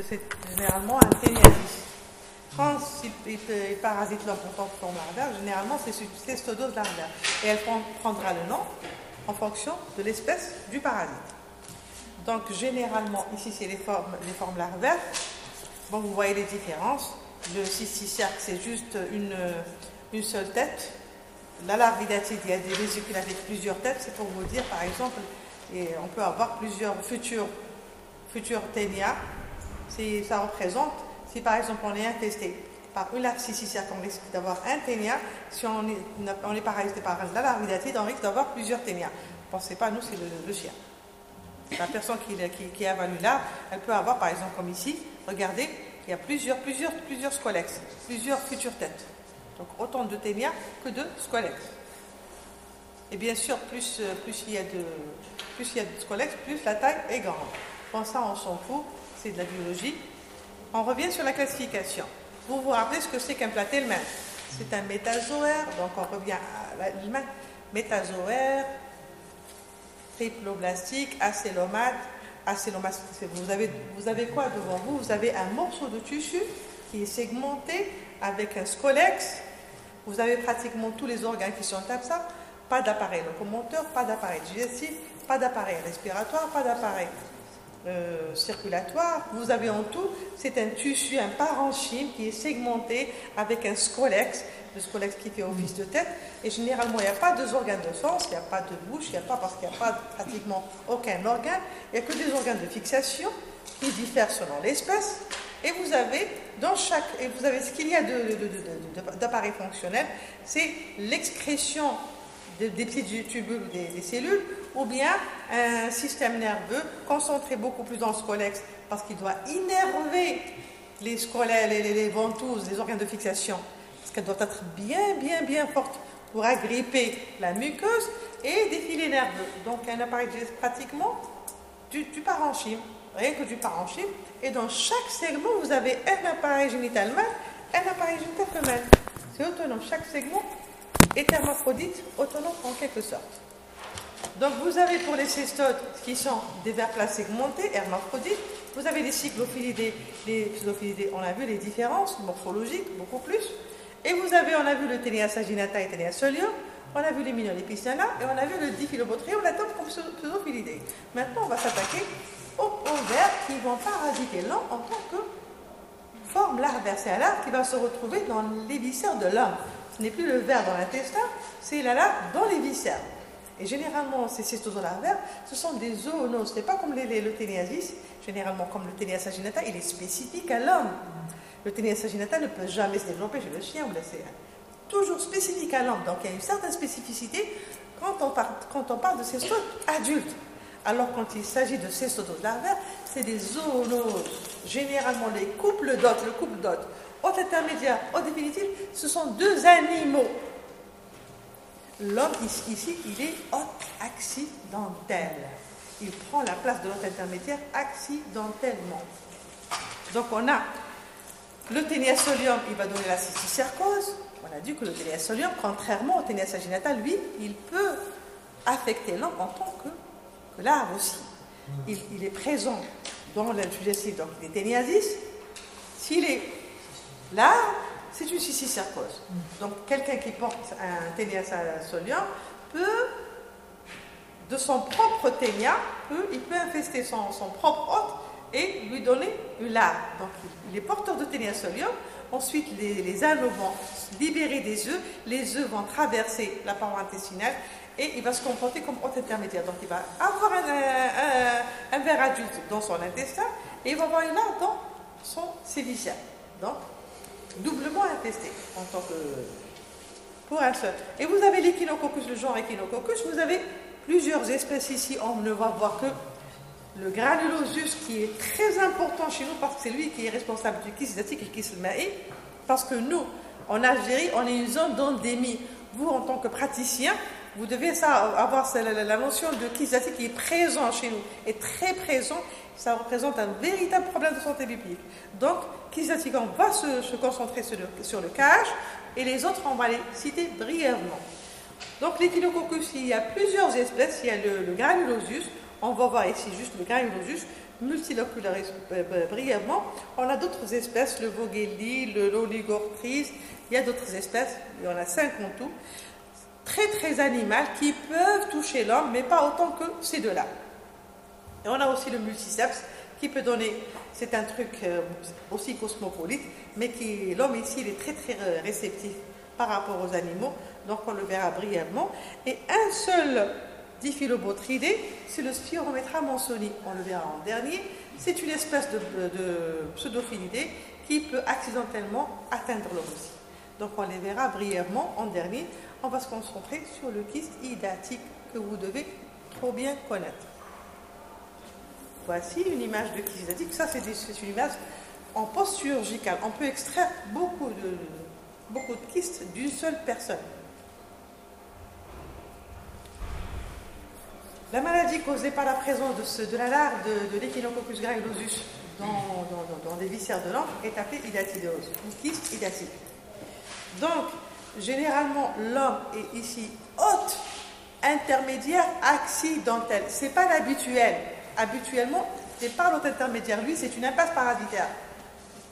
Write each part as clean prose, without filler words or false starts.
c'est généralement un téniasis. Quand il parasite l'homme en tant que forme larvaire, généralement c'est une cestodose larvaire. Et elle prendra le nom en fonction de l'espèce du parasite. Donc généralement, ici c'est les formes larvaires. Bon, vous voyez les différences. Le cysticerque, c'est juste une seule tête. La larvidatide, il y a des vésicules avec plusieurs têtes. C'est pour vous dire, par exemple, et on peut avoir plusieurs futurs ténias. Ça représente, si par exemple on est infesté par une larve cysticerque, on risque d'avoir un ténia. Si on est parasité par la larvidatide, on risque d'avoir plusieurs ténias. Ne pensez pas, nous, c'est le chien. La personne qui avale une larve, elle peut avoir, par exemple, comme ici, regardez, il y a plusieurs scolex, plusieurs futures têtes. Donc autant de ténias que de scolex. Et bien sûr, plus il y a de scolex, plus la taille est grande. Bon, ça, on s'en fout, c'est de la biologie. On revient sur la classification. Vous vous rappelez ce que c'est qu'un platéhelminthe? C'est un métazoaire, donc on revient à l'humain. Métazoaire, triploblastique, acélomate. Acélomate, vous avez quoi devant vous? Vous avez un morceau de tissu qui est segmenté avec un scolex. Vous avez pratiquement tous les organes qui sont comme ça. Pas d'appareil locomoteur, pas d'appareil digestif, pas d'appareil respiratoire, pas d'appareil circulatoire. Vous avez en tout, c'est un tissu, un parenchyme qui est segmenté avec un scolex, le scolex qui fait office de tête. Et généralement, il n'y a pas deux organes de sens, il n'y a pas de bouche, il n'y a pas, parce qu'il n'y a pas pratiquement aucun organe. Il n'y a que des organes de fixation qui diffèrent selon l'espèce. Et vous avez ce qu'il y a d'appareils fonctionnels, c'est l'excrétion des petits tubules des cellules, ou bien un système nerveux concentré beaucoup plus dans le scolex, parce qu'il doit innerver les ventouses, les organes de fixation, parce qu'elles doivent être bien fortes pour agripper la muqueuse et des filets nerveux. Donc un appareil pratiquement du parenchyme, rien que du parenchyme. Et dans chaque segment, vous avez un appareil génital mâle, un appareil génital femelle. C'est autonome. Chaque segment est hermaphrodite, autonome en quelque sorte. Donc vous avez pour les cestodes qui sont des vertebrats segmentés, hermaphrodites, vous avez les cyclophilidés, les pseudophyllidés, on a vu les différences morphologiques, beaucoup plus. Et vous avez, on a vu le Ténia saginata et Ténia solium, on a vu les Minolepistana et on a vu le Diphyllobotrium, la top comme pseudophyllidés. Maintenant, on va s'attaquer aux vers qui vont parasiter l'homme en tant que forme larvaire. C'est un larve qui va se retrouver dans les viscères de l'homme. Ce n'est plus le ver dans l'intestin, c'est la larve dans les viscères. Et généralement, ces cestozolarvaires, ce sont des zoonoses. Ce n'est pas comme le téniasis, généralement comme le Ténia saginata, il est spécifique à l'homme. Le Ténia saginata ne peut jamais se développer chez le chien ou c'est toujours spécifique à l'homme. Donc il y a une certaine spécificité quand on parle de cestodes adultes. Alors quand il s'agit de cestodoses larvaires, c'est des zoonoses. Généralement, les couples d'hôtes, le couple d'hôtes, hôte intermédiaire, hôte définitif, ce sont deux animaux. L'homme, ici, il est hôte accidentel. Il prend la place de l'hôte intermédiaire accidentellement. Donc on a le Ténia solium, il va donner la cysticercose. On a dit que le Ténia solium, contrairement au Ténia saginata, lui, il peut affecter l'homme en tant que larve aussi. Il est présent dans le digestif, donc il est téniasis. S'il est larve, c'est une cysticercose. Donc quelqu'un qui porte un Ténia solium peut, de son propre ténia, il peut infester son propre hôte et lui donner une larve. Donc il est porteur de Ténia solium. Ensuite, les anneaux vont libérer des œufs. Les œufs vont traverser la paroi intestinale et il va se comporter comme hôte intermédiaire. Donc il va avoir un ver adulte dans son intestin et il va avoir une larve dans ses viscères. Donc, doublement infesté en tant que pour un seul. Et vous avez l'Echinococcus, le genre Echinococcus, vous avez plusieurs espèces ici. On ne va voir que le granulosus qui est très important chez nous parce que c'est lui qui est responsable du kyste hydatique et du kyste maï. Parce que nous, en Algérie, on est une zone d'endémie. Vous, en tant que praticien, vous devez avoir la notion de kyste hydatique qui est présent chez nous, est très présent. Ça représente un véritable problème de santé publique. Donc, kyste hydatique, on va se concentrer sur le KH et les autres, on va les citer brièvement. Donc, l'Echinococcus, il y a plusieurs espèces. Il y a le granulosus. On va voir ici juste le granulosus. multilocularis brièvement, on a d'autres espèces, le Vogeli, l'Oligorchis, il y a d'autres espèces, il y en a 5 en tout, très animales qui peuvent toucher l'homme, mais pas autant que ces deux-là. Et on a aussi le multiceps qui peut donner, c'est un truc aussi cosmopolite, mais qui l'homme ici il est très réceptif par rapport aux animaux, donc on le verra brièvement. Et un seul diphylobotridé, c'est le Spirometra mansoni, on le verra en dernier. C'est une espèce de pseudophilidé qui peut accidentellement atteindre l'homme aussi. Donc on les verra brièvement en dernier. On va se concentrer sur le kyste hydatique que vous devez trop bien connaître. Voici une image de kyste hydatique. Ça, c'est une image en post-chirurgicale. On peut extraire beaucoup de kystes d'une seule personne. La maladie causée par la présence de la larve de l'Echinococcus granulosus dans les viscères de l'homme est appelée hydatidose, ou kyste hydatique. Donc, généralement, l'homme est ici hôte intermédiaire accidentel. Ce n'est pas l'habituel. Habituellement, ce n'est pas l'hôte intermédiaire. Lui, c'est une impasse parasitaire.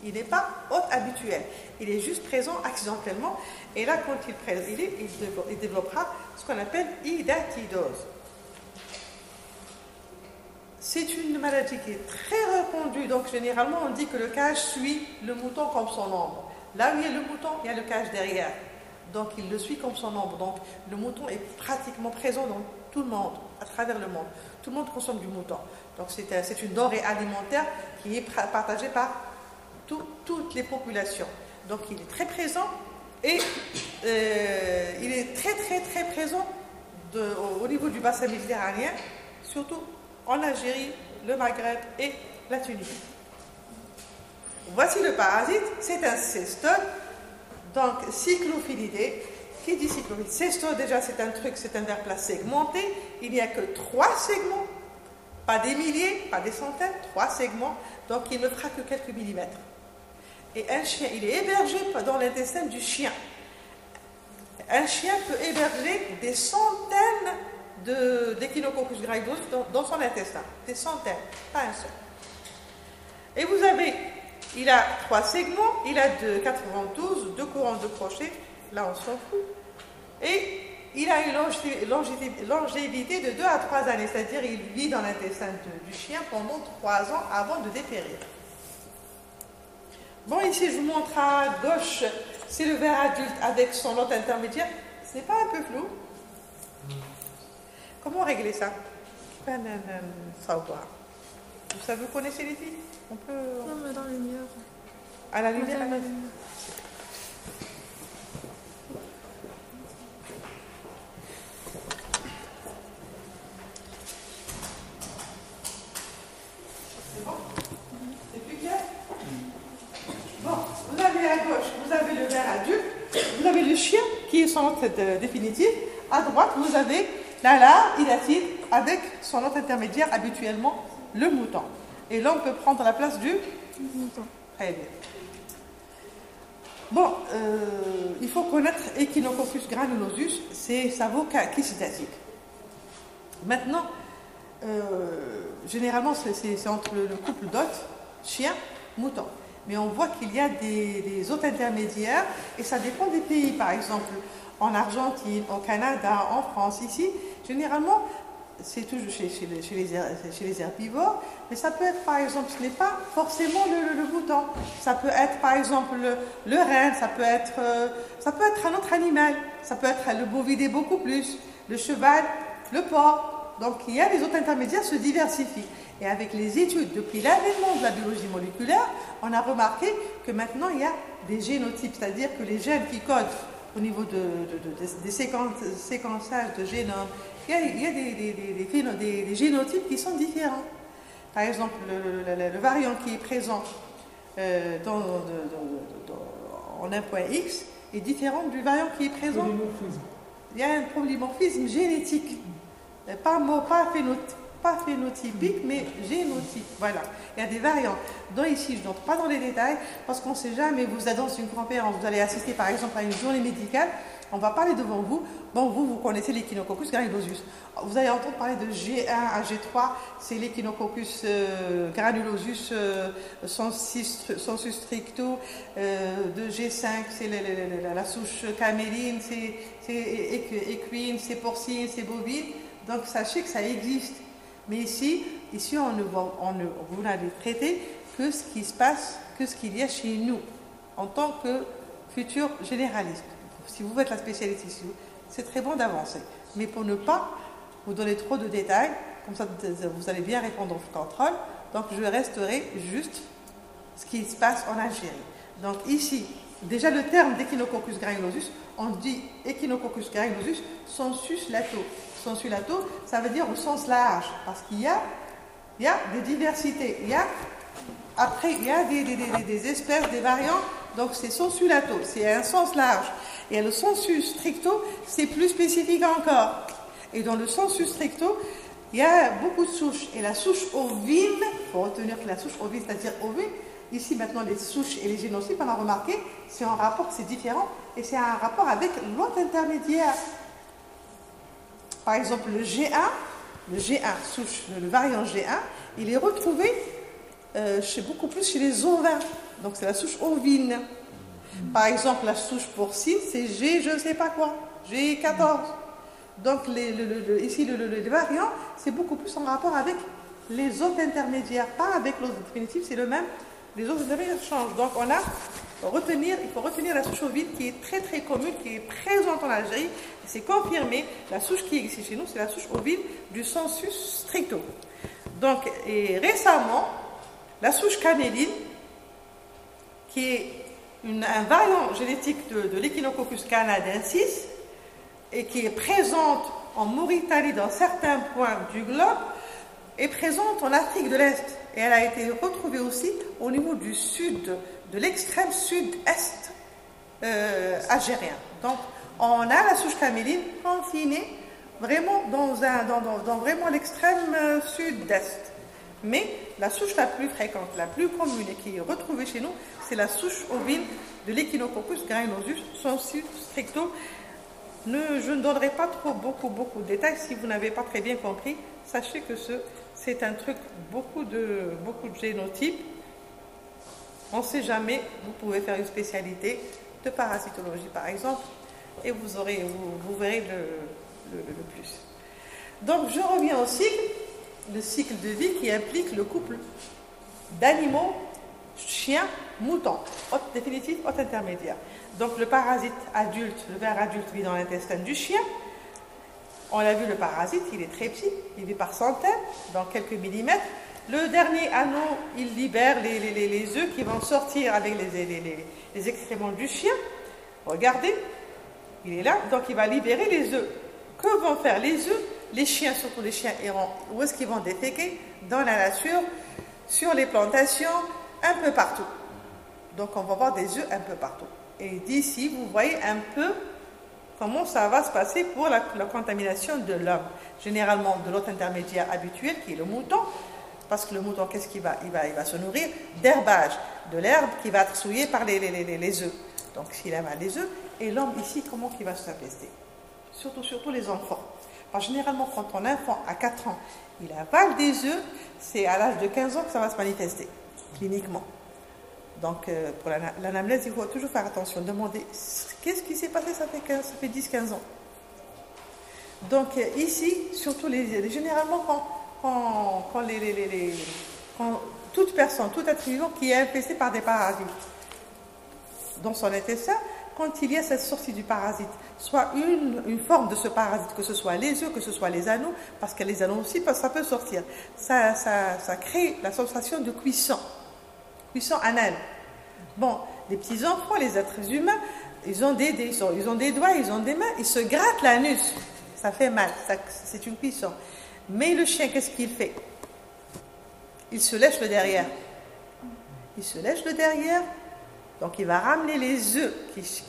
Il n'est pas hôte habituel. Il est juste présent accidentellement. Et là, quand il développera ce qu'on appelle hydatidose. C'est une maladie qui est très répandue. Donc, généralement, on dit que le cage suit le mouton comme son ombre. Là où il y a le mouton, il y a le cage derrière. Donc, il le suit comme son ombre. Donc, le mouton est pratiquement présent dans tout le monde, à travers le monde. Tout le monde consomme du mouton. Donc, c'est une denrée alimentaire qui est partagée par toutes les populations. Donc, il est très présent et il est très présent au niveau du bassin méditerranéen, surtout en Algérie, le Maghreb et la Tunisie. Voici le parasite, c'est un cestode, donc cyclophilidé. Qui dit cyclophilidé? Cestode, déjà, c'est un verre segmenté. Il n'y a que 3 segments, pas des milliers, pas des centaines, 3 segments, donc il ne fera que quelques millimètres. Et un chien, il est hébergé dans l'intestin du chien. Un chien peut héberger des centaines d'Echinococcus granulosus dans son intestin. Des centaines, pas un seul. Et vous avez, il a 3 segments, il a 92, 2 courants de crochet, là on s'en fout. Et il a une longévité de 2 à 3 années, c'est-à-dire il vit dans l'intestin du chien pendant 3 ans avant de dépérir. Bon, ici je vous montre à gauche, c'est le ver adulte avec son hôte intermédiaire. Ce n'est pas un peu flou? Comment régler ça? Savoir. Vous connaissez les filles? On peut... Non, mais dans la lumière. À la lumière? À la lumière. C'est bon? C'est plus clair? Bon, vous avez à gauche, vous avez le ver adulte, vous avez le chien qui est son hôte définitif. À droite, vous avez la larve hydatide avec son hôte intermédiaire, habituellement le mouton. Et l'homme peut prendre la place du mouton. Très bien. Bon, il faut connaître Echinococcus granulosus, ça vaut kyste hydatique. Maintenant, généralement, c'est entre le couple d'hôtes, chien, mouton. Mais on voit qu'il y a des hôtes intermédiaires, et ça dépend des pays. Par exemple, en Argentine, au Canada, en France, ici, généralement, c'est toujours chez les herbivores, mais ça peut être, par exemple, ce n'est pas forcément le mouton. Ça peut être, par exemple, le renne, ça peut être un autre animal. Ça peut être le bovidé beaucoup plus, le cheval, le porc. Donc, il y a les hôtes intermédiaires se diversifient. Et avec les études, depuis l'avènement de la biologie moléculaire, on a remarqué que maintenant, il y a des génotypes, c'est-à-dire que les gènes qui codent au niveau des séquençages de génome, il y a des génotypes qui sont différents. Par exemple, le variant qui est présent en un point X est différent du variant qui est présent. Il y a un polymorphisme génétique, pas pas phénotypique, mais génotype. Voilà, il y a des variantes. Donc ici, je n'entre pas dans les détails, parce qu'on ne sait jamais, vous êtes dans une conférence, vous allez assister par exemple à une journée médicale, on va parler devant vous. Bon, vous connaissez l'Echinococcus granulosus. Vous allez entendre parler de G1 à G3, c'est l'Echinococcus granulosus sensu stricto. De G5, c'est la souche caméline, c'est équine, c'est porcine, c'est bovine. Donc sachez que ça existe. Mais ici vous n'avez traité que ce qui se passe, que ce qu'il y a chez nous, en tant que futur généraliste. Si vous faites la spécialité ici, c'est très bon d'avancer. Mais pour ne pas vous donner trop de détails, comme ça vous allez bien répondre au contrôle, donc je resterai juste ce qui se passe en Algérie. Donc ici, déjà le terme d'Echinococcus granulosus, on dit Echinococcus granulosus sensus lato. Sensu lato, ça veut dire au sens large, parce qu'il y a des diversités. Après, il y a des espèces, des variants, donc c'est sensu lato, c'est un sens large. Et le sensu stricto, c'est plus spécifique encore. Et dans le sensu stricto, il y a beaucoup de souches. Et la souche ovine, il faut retenir que la souche ovine, c'est-à-dire ovine, ici maintenant les souches et les génotypes, on a remarqué, c'est un rapport, c'est différent, et c'est un rapport avec l'autre intermédiaire. Par exemple, le G1 souche, le variant G1, il est retrouvé beaucoup plus chez les ovins. Donc c'est la souche ovine. Par exemple, la souche porcine, c'est G, je ne sais pas quoi, G14. Donc ici, le variant, c'est beaucoup plus en rapport avec les autres intermédiaires, pas avec l'autre définitif, c'est le même. Les autres intermédiaires changent. Donc il faut retenir la souche ovine qui est très très commune, qui est présente en Algérie. C'est confirmé, la souche qui existe chez nous, c'est la souche ovine du sensus stricto. Donc, et récemment, la souche caméline, qui est un variant génétique de l'Echinococcus canadensis, et qui est présente en Mauritanie dans certains points du globe, est présente en Afrique de l'Est. Et elle a été retrouvée aussi au niveau du sud, de l'extrême sud-est algérien. Donc, on a la souche caméline confinée vraiment dans vraiment l'extrême sud-est. Mais la souche la plus fréquente, la plus commune et qui est retrouvée chez nous, c'est la souche ovine de l'Echinococcus granulosus sensu stricto. Je ne donnerai pas beaucoup de détails. Si vous n'avez pas très bien compris, sachez que c'est un truc, beaucoup de génotypes. On ne sait jamais, vous pouvez faire une spécialité de parasitologie par exemple, et vous verrez le plus. Donc je reviens au cycle, le cycle de vie qui implique le couple d'animaux, chiens, moutons, hôte définitif, hôte intermédiaire. Donc le parasite adulte, le ver adulte vit dans l'intestin du chien. On l'a vu, le parasite, il est très petit, il vit par centaines, dans quelques millimètres. Le dernier anneau, il libère les œufs qui vont sortir avec les excréments du chien. Regardez, il est là, donc il va libérer les œufs. Que vont faire les œufs? Les chiens, surtout les chiens errants, où est-ce qu'ils vont déféquer? Dans la nature, sur les plantations, un peu partout. Donc on va voir des œufs un peu partout. Et d'ici, vous voyez un peu comment ça va se passer pour la contamination de l'homme. Généralement de l'hôte intermédiaire habituel, qui est le mouton, parce que le mouton, qu'est-ce qu'il va? Il va se nourrir d'herbage, de l'herbe qui va être souillée par les œufs. Donc s'il avale les œufs, et l'homme ici, comment il va se s'apester? Surtout les enfants. Parce que généralement, quand un enfant a 4 ans, il avale des œufs, c'est à l'âge de 15 ans que ça va se manifester, cliniquement. Donc, pour l'anamnèse, il faut toujours faire attention, demander qu'est-ce qui s'est passé, ça fait 10-15 ans. Donc, ici, surtout, généralement, quand toute personne, tout être vivant qui est infesté par des parasites dans son intestin, quand il y a cette sortie du parasite, soit une forme de ce parasite, que ce soit les œufs, que ce soit les anneaux, parce que les anneaux aussi, ça peut sortir, ça crée la sensation de cuisson anale. Bon, les petits enfants, les êtres humains, ils ont des doigts, ils ont des mains, ils se grattent l'anus, ça fait mal, c'est une cuisson. Mais le chien, qu'est-ce qu'il fait? Il se lèche le derrière. Donc il va ramener les œufs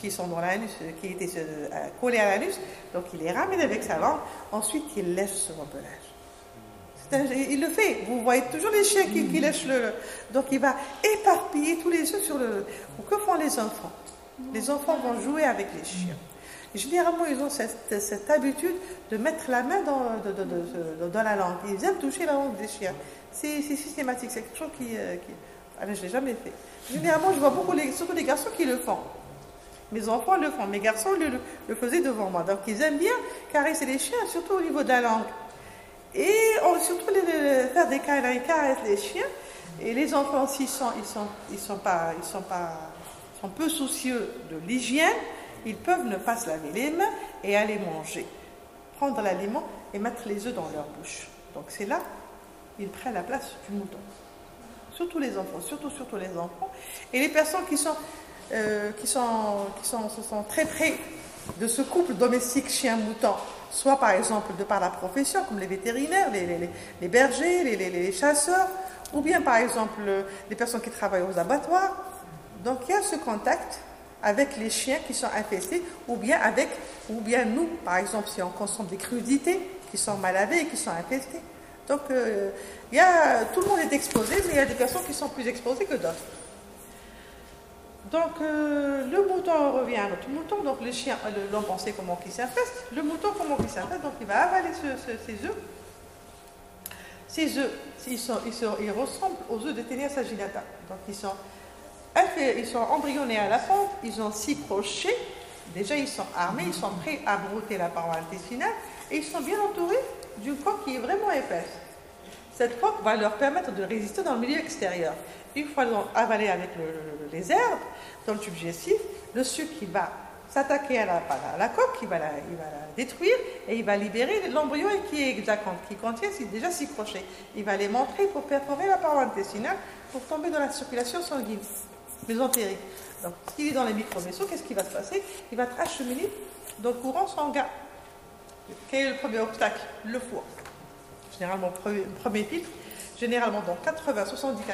qui sont dans l'anus, qui étaient collés à l'anus, donc il les ramène avec sa langue, ensuite il lèche ce repelage. Il le fait. Vous voyez toujours les chiens qui lèchent le... Donc il va éparpiller tous les œufs sur le... Que font les enfants? Les enfants vont jouer avec les chiens. Et généralement, ils ont cette habitude de mettre la main dans la langue. Ils aiment toucher la langue des chiens. C'est systématique. C'est quelque chose qui... je ne l'ai jamais fait. Généralement, je vois beaucoup, surtout les garçons qui le font. Mes enfants le font. Mes garçons le faisaient devant moi. Donc ils aiment bien caresser les chiens, surtout au niveau de la langue. Et surtout faire des câlins, ils caressent les chiens. Et les enfants, s'ils sont peu soucieux de l'hygiène, ils peuvent ne pas se laver les mains et aller manger. Prendre l'aliment et mettre les œufs dans leur bouche. Donc c'est là, ils prennent la place du mouton. Surtout les enfants, surtout les enfants. Et les personnes qui sont très près de ce couple domestique chien-mouton, soit par exemple de par la profession, comme les vétérinaires, les bergers, les chasseurs, ou bien par exemple les personnes qui travaillent aux abattoirs. Donc il y a ce contact avec les chiens qui sont infestés, ou bien nous, par exemple, si on consomme des crudités qui sont mal lavées et qui sont infestées. Donc tout le monde est exposé, mais il y a des personnes qui sont plus exposées que d'autres. Donc le mouton, on revient à notre mouton. Donc le chien, l'on pensait comment il s'infeste. Le mouton, comment il s'infeste. Donc il va avaler ses œufs. Ces œufs, ils ressemblent aux œufs de Taenia saginata. Donc ils sont embryonnés à la fonte, ils ont 6 crochets. Déjà ils sont armés, ils sont prêts à brouter la paroi intestinale. Et ils sont bien entourés d'une coque qui est vraiment épaisse. Cette coque va leur permettre de résister dans le milieu extérieur. Une fois avalé avec les herbes, dans le tube digestif, le sucre qui va s'attaquer à la coque, il va la détruire et il va libérer l'embryon qui contient déjà 6 crochets. Il va les montrer pour perforer la paroi intestinale pour tomber dans la circulation sanguine, mésentérique. Donc, s'il est dans les micro-vaisseaux, qu'est-ce qui va se passer? Il va être acheminé dans le courant sanguin. Quel est le premier obstacle? Le foie. Généralement, premier filtre. Généralement, dans 80, 70, 80%,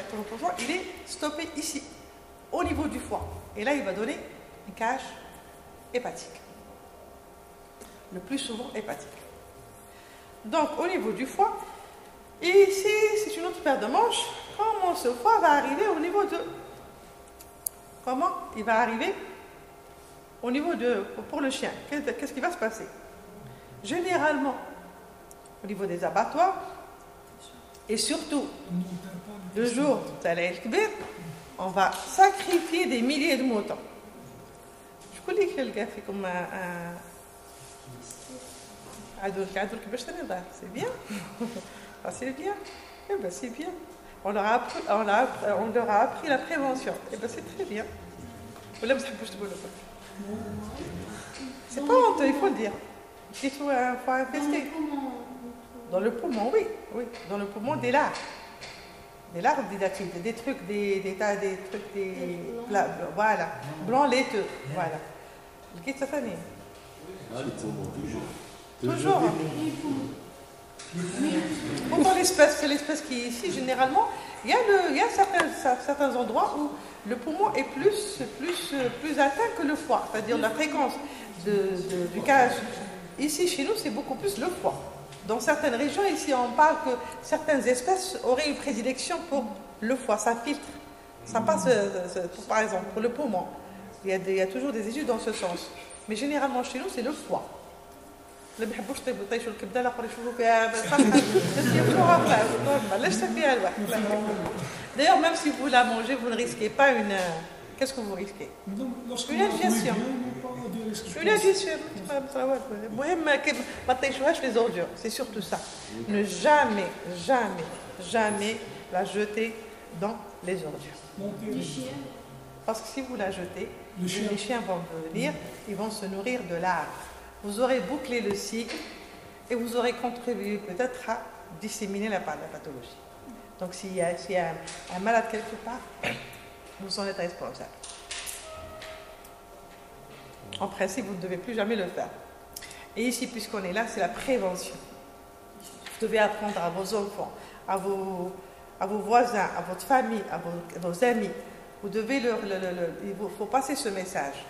il est stoppé ici, au niveau du foie. Et là, il va donner une cage hépatique. Le plus souvent hépatique. Donc, au niveau du foie, et ici, c'est une autre paire de manches. Comment ce foie va arriver au niveau de... Comment il va arriver au niveau de... Pour le chien, qu'est-ce qui va se passer? Généralement, au niveau des abattoirs, et surtout, le jour de l'El-Kbir, on va sacrifier des milliers de moutons. Je connais quelqu'un qui fait comme un... C'est bien. Ah, c'est bien. Eh ben, c'est bien. On leur a appris la prévention. Eh ben, c'est très bien. C'est pas honteux, il faut le dire. Il faut investir. Dans le poumon, oui. Dans le poumon, des larves. Des larves didactiques, des trucs, voilà. Blanc laiteux, voilà. Le kit satané. Les poumons, toujours. Pourtant, c'est l'espèce qui est ici, généralement, il y a certains endroits où le poumon est plus atteint que le foie, c'est-à-dire la fréquence du cage. Ici, chez nous, c'est beaucoup plus le foie. Dans certaines régions, ici, on parle que certaines espèces auraient une prédilection pour le foie, ça filtre. Ça passe, par exemple, pour le poumon. Il y a toujours des études dans ce sens. Mais généralement, chez nous, c'est le foie. اللي ما بيحبوش يطيشوا الكبده الاخر يشوفوا فيها ليش فيها الواحد. D'ailleurs, même si vous la mangez, vous ne risquez pas une... Qu'est-ce que vous risquez? Une indigestion. Une indigestion. Les ordures, c'est surtout ça. Ne jamais, jamais, jamais la jeter dans les ordures. Parce que si vous la jetez, les chiens vont venir, ils vont se nourrir de l'arbre. Vous aurez bouclé le cycle et vous aurez contribué peut-être à disséminer la pathologie. Donc s'il y a un malade quelque part, vous en êtes responsable. En principe, vous ne devez plus jamais le faire. Et ici, puisqu'on est là, c'est la prévention. Vous devez apprendre à vos enfants, à vos voisins, à votre famille, à vos amis. Vous devez il faut passer ce message.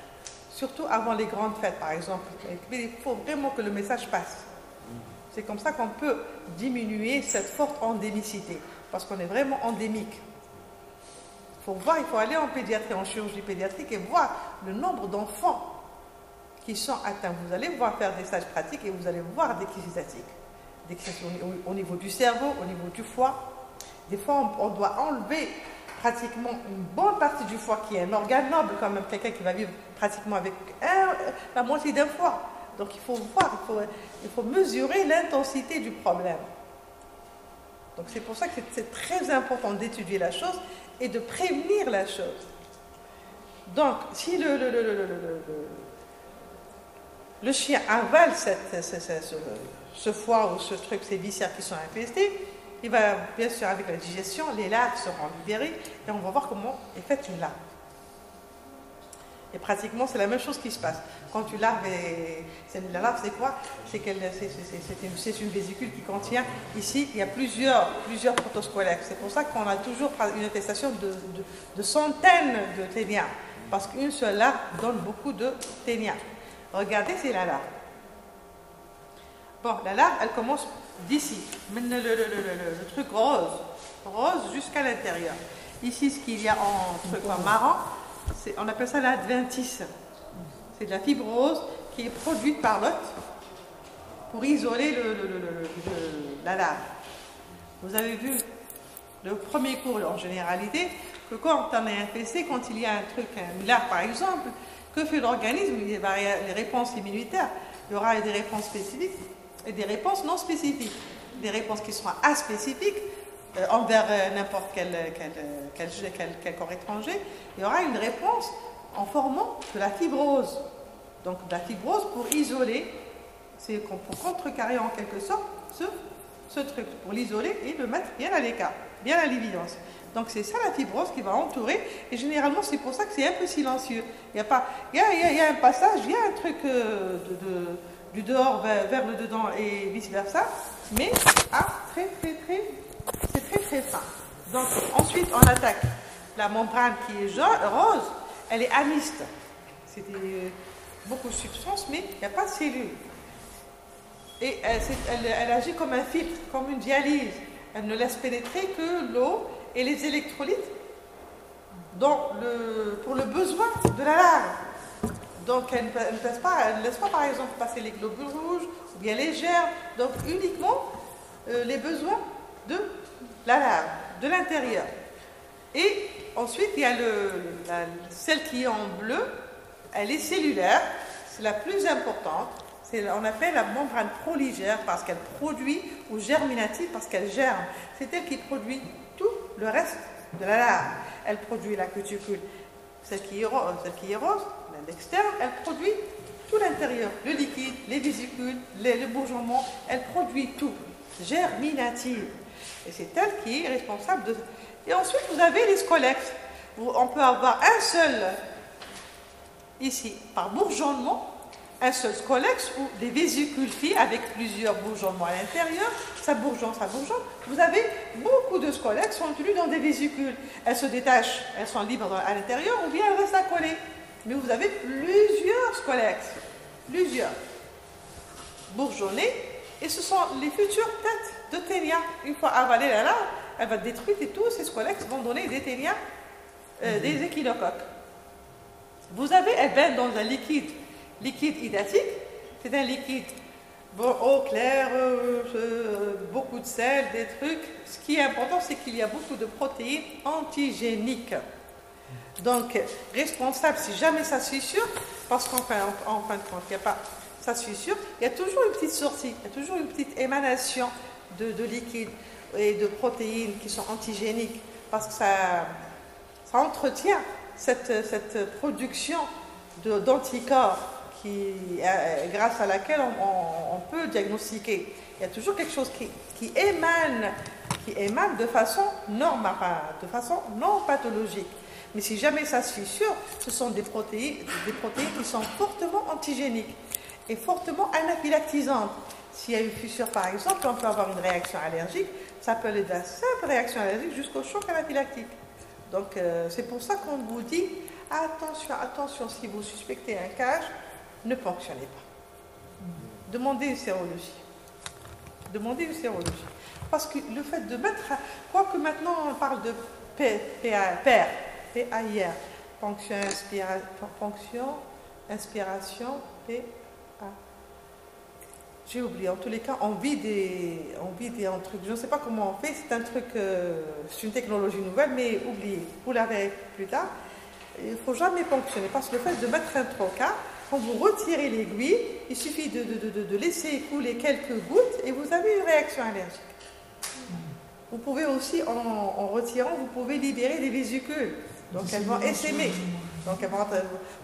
Surtout avant les grandes fêtes, par exemple. Il faut vraiment que le message passe. C'est comme ça qu'on peut diminuer cette forte endémicité, parce qu'on est vraiment endémique. Il faut aller en pédiatrie, en chirurgie pédiatrique et voir le nombre d'enfants qui sont atteints. Vous allez voir faire des stages pratiques et vous allez voir des crises statiques. Des crises au niveau du cerveau, au niveau du foie. Des fois, on doit enlever pratiquement une bonne partie du foie qui est un organe noble, quand même, quelqu'un qui va vivre pratiquement avec la moitié d'un foie. Donc il faut voir, il faut mesurer l'intensité du problème. Donc c'est pour ça que c'est très important d'étudier la chose et de prévenir la chose. Donc si le chien avale ce foie ou ce truc, ces viscères qui sont infestés, il va, bien sûr, avec la digestion, les larves seront libérées et on va voir comment est faite une larve. Et pratiquement, c'est la même chose qui se passe. Quand tu larves, la larve, c'est quoi? C'est une vésicule qui contient, ici, il y a plusieurs protosquelettes. C'est pour ça qu'on a toujours une infestation de centaines de ténias. Parce qu'une seule larve donne beaucoup de ténias. Regardez, c'est la larve. Bon, la larve, elle commence d'ici. Le truc rose jusqu'à l'intérieur. Ici, ce qu'il y a en truc en marron, on appelle ça l'adventice. C'est de la fibrose qui est produite par l'hôte pour isoler la larve. Vous avez vu le premier cours en généralité que quand on est infesté, quand il y a un truc, une larve par exemple, que fait l'organisme? Il y a les réponses immunitaires. Il y aura des réponses spécifiques et des réponses non spécifiques. Des réponses qui seront aspécifiques envers n'importe quel corps étranger. Il y aura une réponse en formant de la fibrose. Donc de la fibrose pour isoler, c'est pour contrecarrer en quelque sorte ce truc, pour l'isoler et le mettre bien à l'écart, bien à l'évidence. Donc c'est ça la fibrose qui va entourer, et généralement c'est pour ça que c'est un peu silencieux. Il y a un passage, il y a un truc du dehors vers le dedans et vice versa, mais c'est très fin. Donc ensuite on attaque la membrane qui est rose, elle est amiste. C'est beaucoup de substances, mais il n'y a pas de cellules. Et elle agit comme un filtre, comme une dialyse. Elle ne laisse pénétrer que l'eau et les électrolytes pour le besoin de la larve. Donc elle ne laisse pas par exemple passer les globules rouges ou bien les germes, donc uniquement les besoins de la larve, de l'intérieur. Et ensuite il y a celle qui est en bleu, elle est cellulaire, c'est la plus importante. On appelle la membrane proligère parce qu'elle produit, ou germinative parce qu'elle germe. C'est elle qui produit tout le reste de la larve. Elle produit la cuticule, celle qui est rose, l'externe, elle produit tout l'intérieur, le liquide, les vésicules, le bourgeonnement, elle produit tout, germinative. Et c'est elle qui est responsable de... Et ensuite, vous avez les scolex. On peut avoir un seul, ici, par bourgeonnement, un seul scolex ou des vésicules filles avec plusieurs bourgeonnements à l'intérieur, ça bourgeonne. Vous avez beaucoup de scolex sont tenus dans des vésicules. Elles se détachent, elles sont libres à l'intérieur ou bien elles restent accolées. Mais vous avez plusieurs scolex, plusieurs bourgeonnés, et ce sont les futures têtes de ténia. Une fois avalée la larve, elle va détruire et tous ces scolex vont donner des ténias, des échinocoques. Vous avez, elles baignent dans un liquide hydatique, c'est un liquide eau claire, beaucoup de sel, des trucs. Ce qui est important, c'est qu'il y a beaucoup de protéines antigéniques. Donc, responsable, si jamais ça se fissure, parce qu'en fin de compte, il n'y a pas, ça se fissure, il y a toujours une petite sortie, il y a toujours une petite émanation de liquide et de protéines qui sont antigéniques, parce que ça entretient cette production d'anticorps grâce à laquelle on peut diagnostiquer. Il y a toujours quelque chose qui émane de façon normale, de façon non pathologique. Mais si jamais ça se fissure, ce sont des protéines qui sont fortement antigéniques et fortement anaphylactisantes. S'il y a une fissure par exemple, on peut avoir une réaction allergique, ça peut aller de la simple réaction allergique jusqu'au choc anaphylactique. Donc c'est pour ça qu'on vous dit attention, si vous suspectez un CAJ, ne ponctionnez pas. Demandez une sérologie. Demandez une sérologie. Parce que le fait de mettre, quoique maintenant on parle de PAIR, fonction, inspiration, PA. J'ai oublié. En tous les cas, on vit un truc. Je ne sais pas comment on fait. C'est un truc, c'est une technologie nouvelle, mais oubliez. Vous la verrez plus tard. Il ne faut jamais ponctionner parce que le fait de mettre un trocar, quand vous retirez l'aiguille, il suffit de laisser couler quelques gouttes et vous avez une réaction allergique. Vous pouvez aussi, en retirant, vous pouvez libérer des vésicules. Donc elles vont essaimer. Donc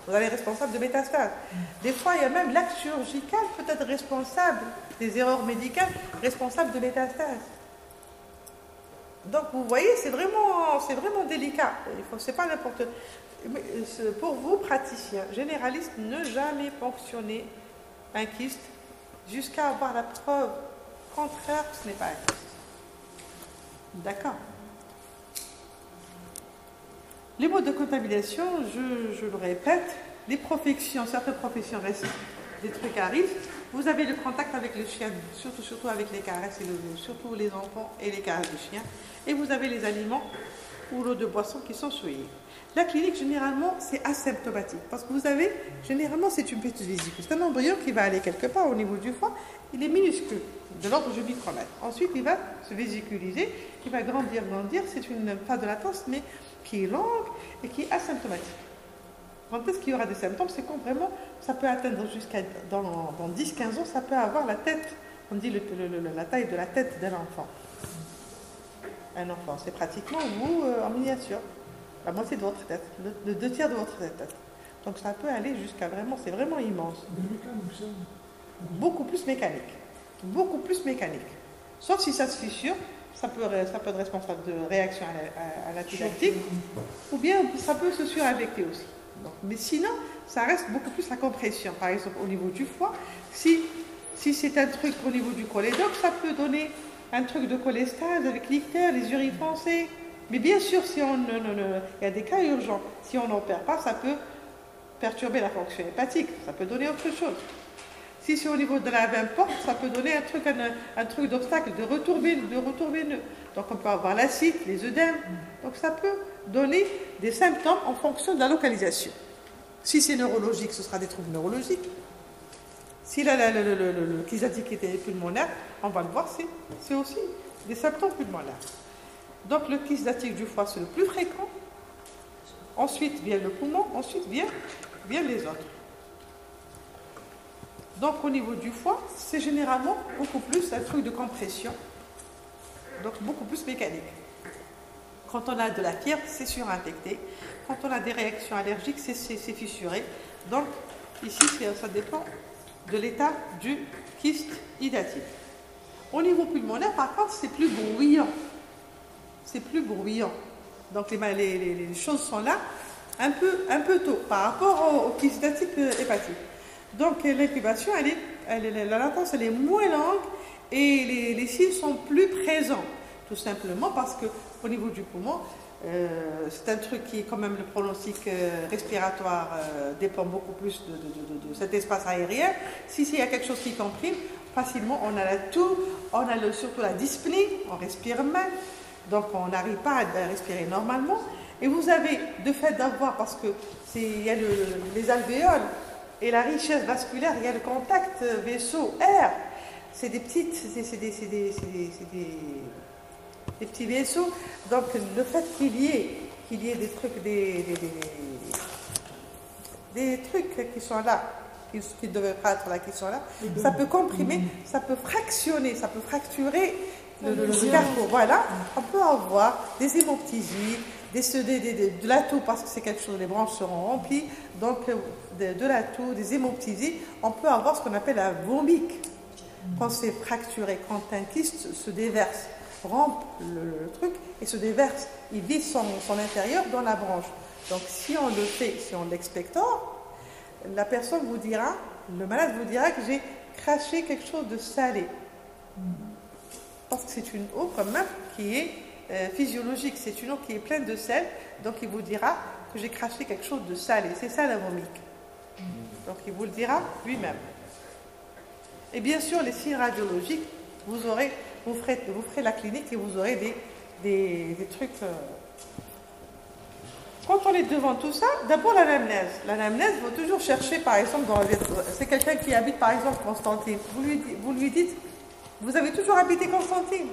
vous allez être responsable de métastases. Des fois, il y a même l'acte chirurgical peut être responsable, des erreurs médicales, responsable de métastases. Donc vous voyez, c'est vraiment délicat. C'est pas n'importe. Pour vous, praticiens, généralistes, ne jamais ponctionner un kyste jusqu'à avoir la preuve contraire que ce n'est pas un kyste. D'accord. Les modes de contamination, je le répète, certaines professions restent des trucs à risque. Vous avez le contact avec le chien, surtout avec les caresses, surtout les enfants et les caresses du chien. Et vous avez les aliments ou l'eau de boisson qui sont souillés. La clinique, généralement, c'est asymptomatique. Parce que vous avez, généralement, c'est une petite vésicule. C'est un embryon qui va aller quelque part au niveau du foie. Il est minuscule, de l'ordre de micromètre. Ensuite, il va se vésiculiser, il va grandir. C'est une phase de latence, mais qui est longue et qui est asymptomatique. Quand est-ce qu'il y aura des symptômes? C'est quand vraiment, ça peut atteindre jusqu'à, dans 10-15 ans, ça peut avoir la tête, on dit la taille de la tête d'un enfant. Un enfant, c'est pratiquement vous en miniature. La moitié de votre tête, le 2/3 de votre tête. Donc ça peut aller jusqu'à vraiment, c'est vraiment immense. Beaucoup plus mécanique. Beaucoup plus mécanique. Sauf si ça se fissure, ça peut être responsable de réaction à l'antibactique, ou bien ça peut se surinfecter aussi. Donc, mais sinon, ça reste beaucoup plus la compression. Par exemple, au niveau du foie, si c'est un truc au niveau du cholédoque, ça peut donner un truc de cholestase avec l'ictère, les urines foncées. Mais bien sûr, il y a des cas urgents. Si on n'opère pas, ça peut perturber la fonction hépatique. Ça peut donner autre chose. Si c'est au niveau de la veine porte, ça peut donner un truc d'obstacle, de retour veineux. Donc on peut avoir l'acide, les œdèmes. Donc ça peut donner des symptômes en fonction de la localisation. Si c'est neurologique, ce sera des troubles neurologiques. Si le kystatique était pulmonaire, on va le voir, c'est aussi des symptômes pulmonaires. Donc le kystatique du foie, c'est le plus fréquent. Ensuite vient le poumon, ensuite viennent les autres. Donc au niveau du foie, c'est généralement beaucoup plus un truc de compression, donc beaucoup plus mécanique. Quand on a de la pierre, c'est surinfecté. Quand on a des réactions allergiques, c'est fissuré. Donc ici, ça dépend de l'état du kyste hydatide. Au niveau pulmonaire, par contre, c'est plus bruyant. C'est plus bruyant. Donc les choses sont là un peu tôt par rapport au kyste hépatique. Donc l'incubation, la latence, elle est moins longue et les signes sont plus présents. Tout simplement parce qu'au niveau du poumon, c'est un truc qui est quand même le pronostic respiratoire dépend beaucoup plus de cet espace aérien. S'il y a quelque chose qui comprime, facilement on a la toux, on a surtout la dyspnée, on respire mal. Donc on n'arrive pas à respirer normalement. Et vous avez, de fait d'avoir, parce que il y a les alvéoles et la richesse vasculaire, il y a le contact vaisseau-air. C'est des petits vaisseaux. Donc le fait qu'il y ait des trucs, des trucs qui sont là, qui ne devraient pas être là, qui sont là, ça peut comprimer, ça peut fractionner, ça peut fracturer le carreau. Voilà, on peut avoir des hémoptysies, de la toux parce que c'est quelque chose, les branches seront remplies, donc de la toux, des hémoptysies, on peut avoir ce qu'on appelle la vomique. Quand c'est fracturé, quand un kyste se déverse, rampe le truc et se déverse, il vide son intérieur dans la branche. Donc si on le fait, si on l'expectore, la personne vous dira, le malade vous dira que j'ai craché quelque chose de salé. Parce que c'est une eau quand même qui est physiologique, c'est une eau qui est pleine de sel, donc il vous dira que j'ai craché quelque chose de salé. C'est ça la vomique. Donc il vous le dira lui-même. Et bien sûr, les signes radiologiques, vous ferez la clinique et vous aurez des trucs. Quand on est devant tout ça, d'abord l'anamnèse. L'anamnèse, il faut toujours chercher, par exemple, c'est quelqu'un qui habite, par exemple, Constantine. Vous lui dites, vous avez toujours habité Constantine.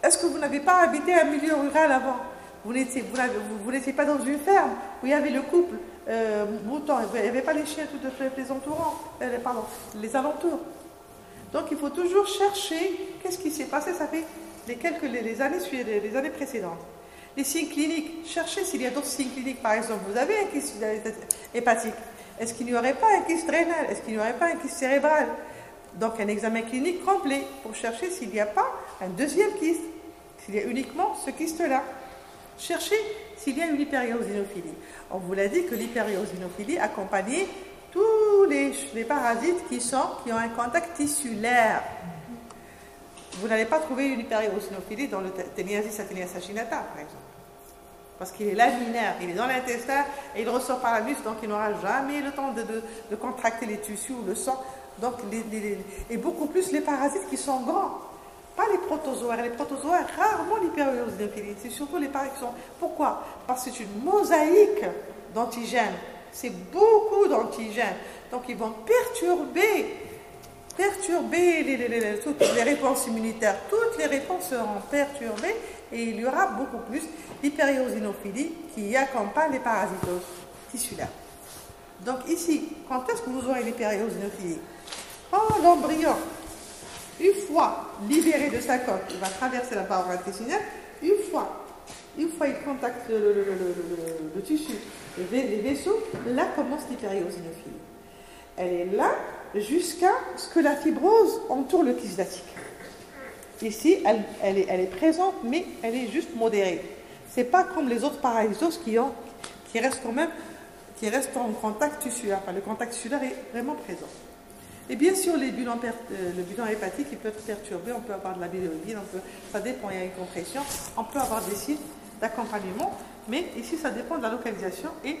Est-ce que vous n'avez pas habité un milieu rural avant? Vous n'étiez pas dans une ferme où il y avait le couple mouton, il n'y avait pas les chiens tout les entourants, les alentours. Donc il faut toujours chercher qu'est-ce qui s'est passé, ça fait les années précédentes. Les signes cliniques, cherchez s'il y a d'autres signes cliniques. Par exemple, vous avez un kyste hépatique. Est-ce qu'il n'y aurait pas un kyste rénal? Est-ce qu'il n'y aurait pas un kyste cérébral? Donc un examen clinique complet pour chercher s'il n'y a pas un deuxième kyste, s'il y a uniquement ce kyste-là. Cherchez s'il y a une hyperiosinophilie. On vous l'a dit que l'hyperiosinophilie accompagnait tous les parasites qui ont un contact tissulaire. Vous n'allez pas trouver une hyperiosinophilie dans le Teniasis acinata, par exemple. Parce qu'il est laminaire, il est dans l'intestin et il ressort par la muscle, donc il n'aura jamais le temps de contracter les tissus ou le sang. Donc, et beaucoup plus les parasites qui sont grands. Pas les protozoaires. Les protozoaires, rarement l'hyperiosinophilie. C'est surtout les parasites qui sont... Pourquoi? Parce que c'est une mosaïque d'antigènes. C'est beaucoup d'antigènes. Donc, ils vont perturber toutes les réponses immunitaires. Toutes les réponses seront perturbées et il y aura beaucoup plus d'hyperiosinophilie qui accompagne les parasitoses tissulaires. Donc ici, quand est-ce que vous aurez l'hyperiosinophilie? Quand l'embryon, une fois libéré de sa coque, il va traverser la paroi intestinale, une fois il contacte le tissu, les vaisseaux, là commence l'hyperiosinophilie. Elle est là jusqu'à ce que la fibrose entoure le kyste lactique. Ici, elle est présente, mais elle est juste modérée. C'est pas comme les autres parasitoses qui restent en contact tissulaire. Enfin, le contact tissulaire est vraiment présent. Et bien sûr, le bilan hépatique, il peut être perturbé, on peut avoir de la bilirubine, ça dépend, il y a une compression, on peut avoir des signes d'accompagnement, mais ici, ça dépend de la localisation et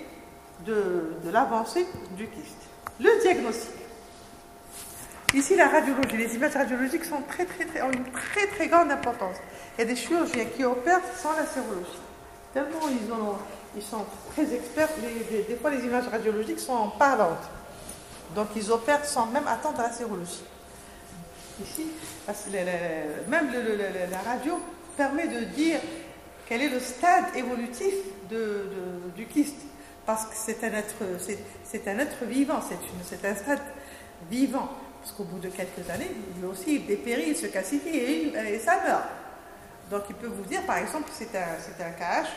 de l'avancée du kyste. Le diagnostic. Ici, la radiologie, les images radiologiques ont une très grande importance. Il y a des chirurgiens qui opèrent sans la sérologie. Tellement ils sont très experts, des fois les images radiologiques sont parlantes. Donc ils opèrent sans même attendre la sérologie. Ici, même la radio permet de dire quel est le stade évolutif du kyste. Parce que c'est un être vivant, c'est un stade vivant. Parce qu'au bout de quelques années, lui aussi, il dépérit, il se calcifie et ça meurt. Donc il peut vous dire, par exemple, c'est un KH,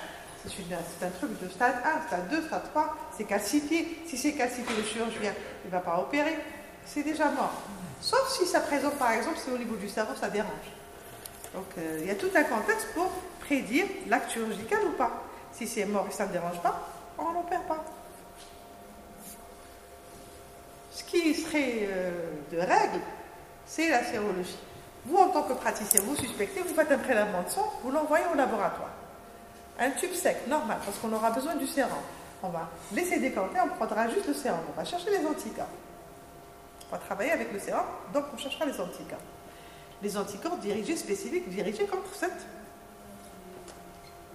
c'est un truc de stade 1, stade 2, stade 3, c'est calcifié. Si c'est calcifié, le chirurgien ne va pas opérer, c'est déjà mort. Sauf si ça présente, par exemple, c'est au niveau du cerveau, ça dérange. Donc il y a tout un contexte pour prédire l'acte chirurgical ou pas. Si c'est mort et ça ne dérange pas, on n'opère pas. Ce qui serait de règle, c'est la sérologie. Vous, en tant que praticien, vous suspectez, vous faites un prélèvement de sang, vous l'envoyez au laboratoire. Un tube sec, normal, parce qu'on aura besoin du sérum. On va laisser décanter, on prendra juste le sérum. On va chercher les anticorps. On va travailler avec le sérum, donc on cherchera les anticorps. Les anticorps spécifiques, dirigés contre cette.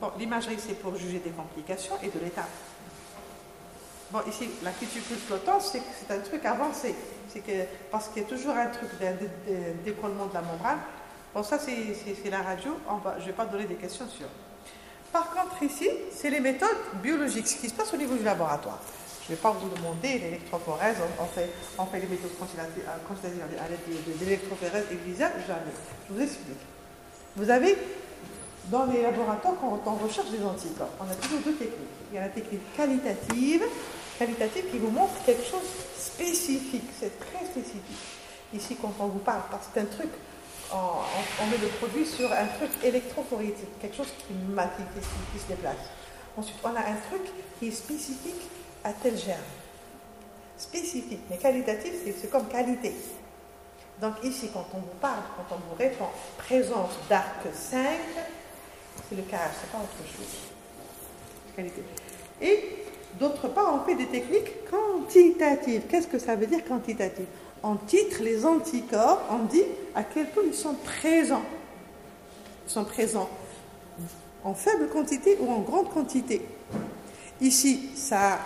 Bon, l'imagerie, c'est pour juger des complications et de l'état. Bon, ici, la cuticule flottante, c'est un truc avancé. Parce qu'il y a toujours un truc d'un décollement de la membrane. Bon, ça, c'est la radio. Je ne vais pas donner des questions sur. Par contre, ici, c'est les méthodes biologiques, ce qui se passe au niveau du laboratoire. Je ne vais pas vous demander l'électrophorèse, on fait les méthodes quantitatives à l'aide de l'électrophorèse et de l'ISA, jamais. Je vous explique. Vous avez, dans les laboratoires, quand on recherche des anticorps, on a toujours deux techniques. Il y a la technique qualitative qui vous montre quelque chose de spécifique, c'est très spécifique. Ici, quand on vous parle, parce que c'est un truc, on met le produit sur un truc électrophorétique, quelque chose qui se déplace. Ensuite, on a un truc qui est spécifique à tel germe. Spécifique, mais qualitatif, c'est comme qualité. Donc ici, quand on vous parle, quand on vous répond présence d'arc 5, c'est le KH, c'est pas autre chose. Qualité. Et d'autre part, on fait des techniques quantitatives. Qu'est-ce que ça veut dire quantitatif? En titre, les anticorps, on dit à quel point ils sont présents. Ils sont présents en faible quantité ou en grande quantité. Ici, ça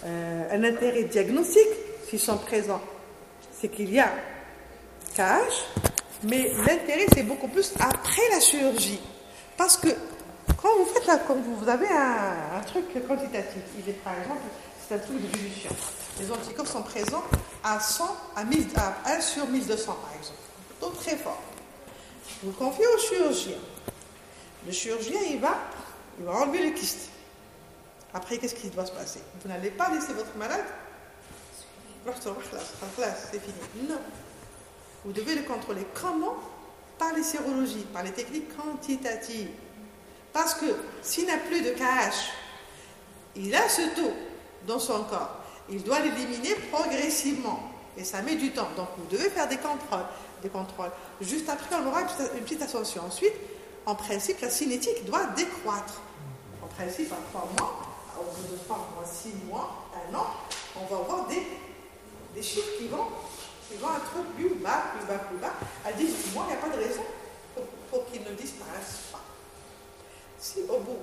a un intérêt diagnostique s'ils sont présents. C'est qu'il y a KH, mais l'intérêt, c'est beaucoup plus après la chirurgie. Parce que quand vous faites quand vous avez un truc quantitatif, il est par exemple, c'est un truc de dilution. Les anticorps sont présents à 100, à 1 sur 1200 par exemple. Donc très fort. Vous confiez au chirurgien. Le chirurgien, il va enlever le kyste. Après, qu'est-ce qui doit se passer? Vous n'allez pas laisser votre malade. C'est fini. Non. Vous devez le contrôler. Comment? Par les sérologies, par les techniques quantitatives. Parce que s'il n'a plus de KH, il a ce taux dans son corps. Il doit l'éliminer progressivement. Et ça met du temps. Donc, vous devez faire des contrôles. Juste après, on aura une petite ascension. Ensuite, en principe, la cinétique doit décroître. En principe, à 3 mois, au bout de 3 mois, 6 mois, 1 an, on va avoir des chiffres qui vont être plus bas. À 18 mois, il n'y a pas de raison pour qu'ils ne disparaissent pas. Si au bout,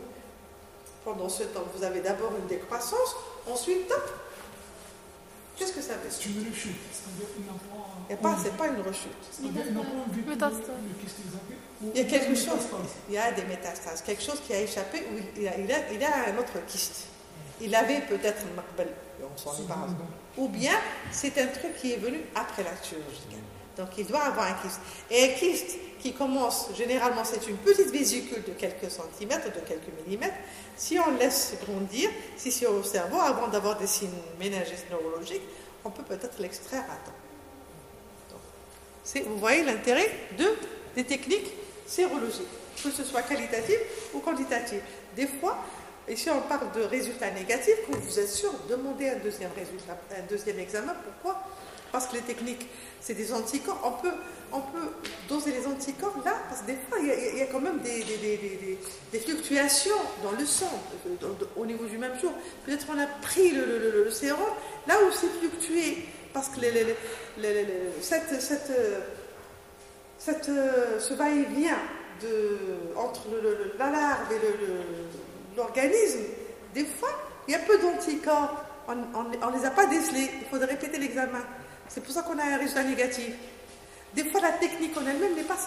pendant ce temps, vous avez d'abord une décroissance, ensuite, top, qu'est-ce que ça veut dire? C'est une rechute. C'est pas une rechute. Il y a quelque chose. Il y a des métastases. Quelque chose qui a échappé où il a un autre kyste. Il avait peut-être un maqbal, on s'en est pas. Ou bien c'est un truc qui est venu après la chirurgie. Donc il doit avoir un kyste. Et un kyste qui commence, généralement c'est une petite vésicule de quelques centimètres, de quelques millimètres. Si on laisse grandir, si c'est au cerveau, avant d'avoir des signes méningistes neurologiques, on peut peut-être l'extraire à temps. Vous voyez l'intérêt des techniques sérologiques, que ce soit qualitative ou quantitative. Des fois, et si on parle de résultats négatifs, quand vous êtes sûr, demandez un deuxième examen. Pourquoi? Parce que les techniques, c'est des anticorps. On peut doser les anticorps là, parce que des fois, il y a quand même des fluctuations dans le sang, au niveau du même jour. Peut-être on a pris le sérum là où c'est fluctué, parce que ce va-et-vient entre la larve et l'organisme, des fois, il y a peu d'anticorps. On ne les a pas décelés. Il faudrait répéter l'examen. C'est pour ça qu'on a un résultat négatif. Des fois, la technique en elle-même n'est pas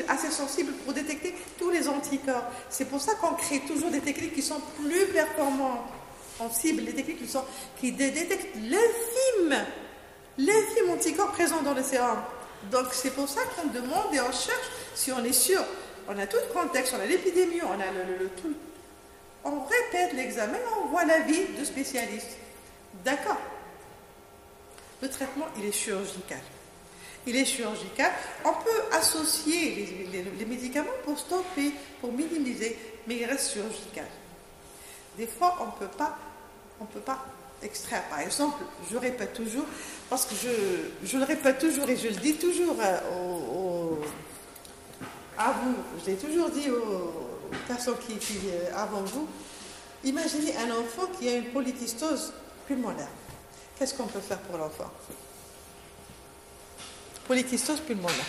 assez sensible pour détecter tous les anticorps. C'est pour ça qu'on crée toujours des techniques qui sont plus performantes. On cible les techniques qui détectent l'infime anticorps présent dans le sérum. Donc, c'est pour ça qu'on demande et on cherche si on est sûr. On a tout le contexte, on a l'épidémie, on a le tout. On répète l'examen, on voit l'avis de spécialistes. D'accord. Le traitement, il est chirurgical. On peut associer les médicaments pour stopper, pour minimiser, mais il reste chirurgical. Des fois, on ne peut pas extraire. Par exemple, je répète toujours, parce que je le répète toujours et je le dis toujours à vous, je l'ai toujours dit aux personnes qui avant vous, imaginez un enfant qui a une polykystose pulmonaire. Qu'est-ce qu'on peut faire pour l'enfant? Polykystose pulmonaire.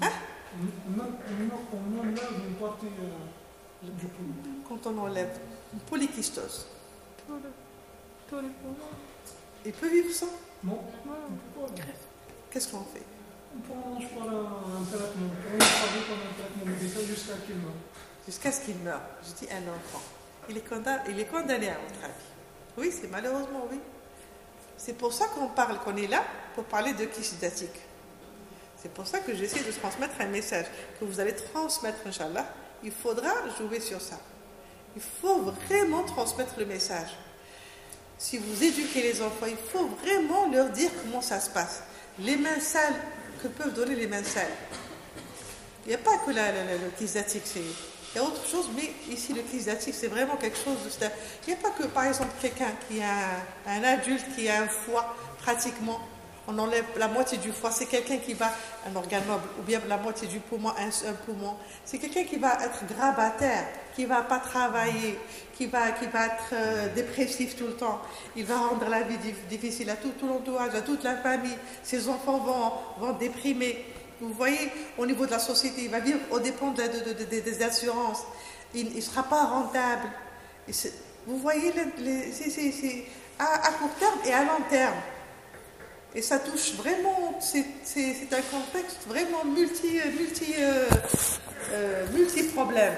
Hein? Quand on enlève une polykystose, il peut vivre sans? Non. Qu'est-ce qu'on fait? On prend un traitement. On travaille pendant un traitement médical jusqu'à qu'il meure. Jusqu'à ce qu'il meure. Je dis un enfant. Il est condamné à votre avis. Oui, c'est malheureusement, oui. C'est pour ça qu'on est là pour parler de kyste hydatique. C'est pour ça que j'essaie de transmettre un message que vous allez transmettre, Inch'Allah. Il faudra jouer sur ça. Il faut vraiment transmettre le message. Si vous éduquez les enfants, il faut vraiment leur dire comment ça se passe. Les mains sales que peuvent donner les mains sales. Il n'y a pas que le kyste hydatique, il y a autre chose, mais ici le kyste hydatique, c'est vraiment quelque chose de... Il n'y a pas que, par exemple, quelqu'un qui a un adulte qui a un foie pratiquement on enlève la moitié du foie. C'est quelqu'un qui va, un organe noble, ou bien la moitié du poumon, un poumon. C'est quelqu'un qui va être grabataire, qui ne va pas travailler, qui va être dépressif tout le temps. Il va rendre la vie difficile à tout l'entourage, à toute la famille. Ses enfants vont déprimer. Vous voyez, au niveau de la société, il va vivre aux dépens des assurances. Il ne sera pas rentable. Vous voyez, c'est à court terme et à long terme. Et ça touche vraiment, c'est un contexte vraiment multi-problème.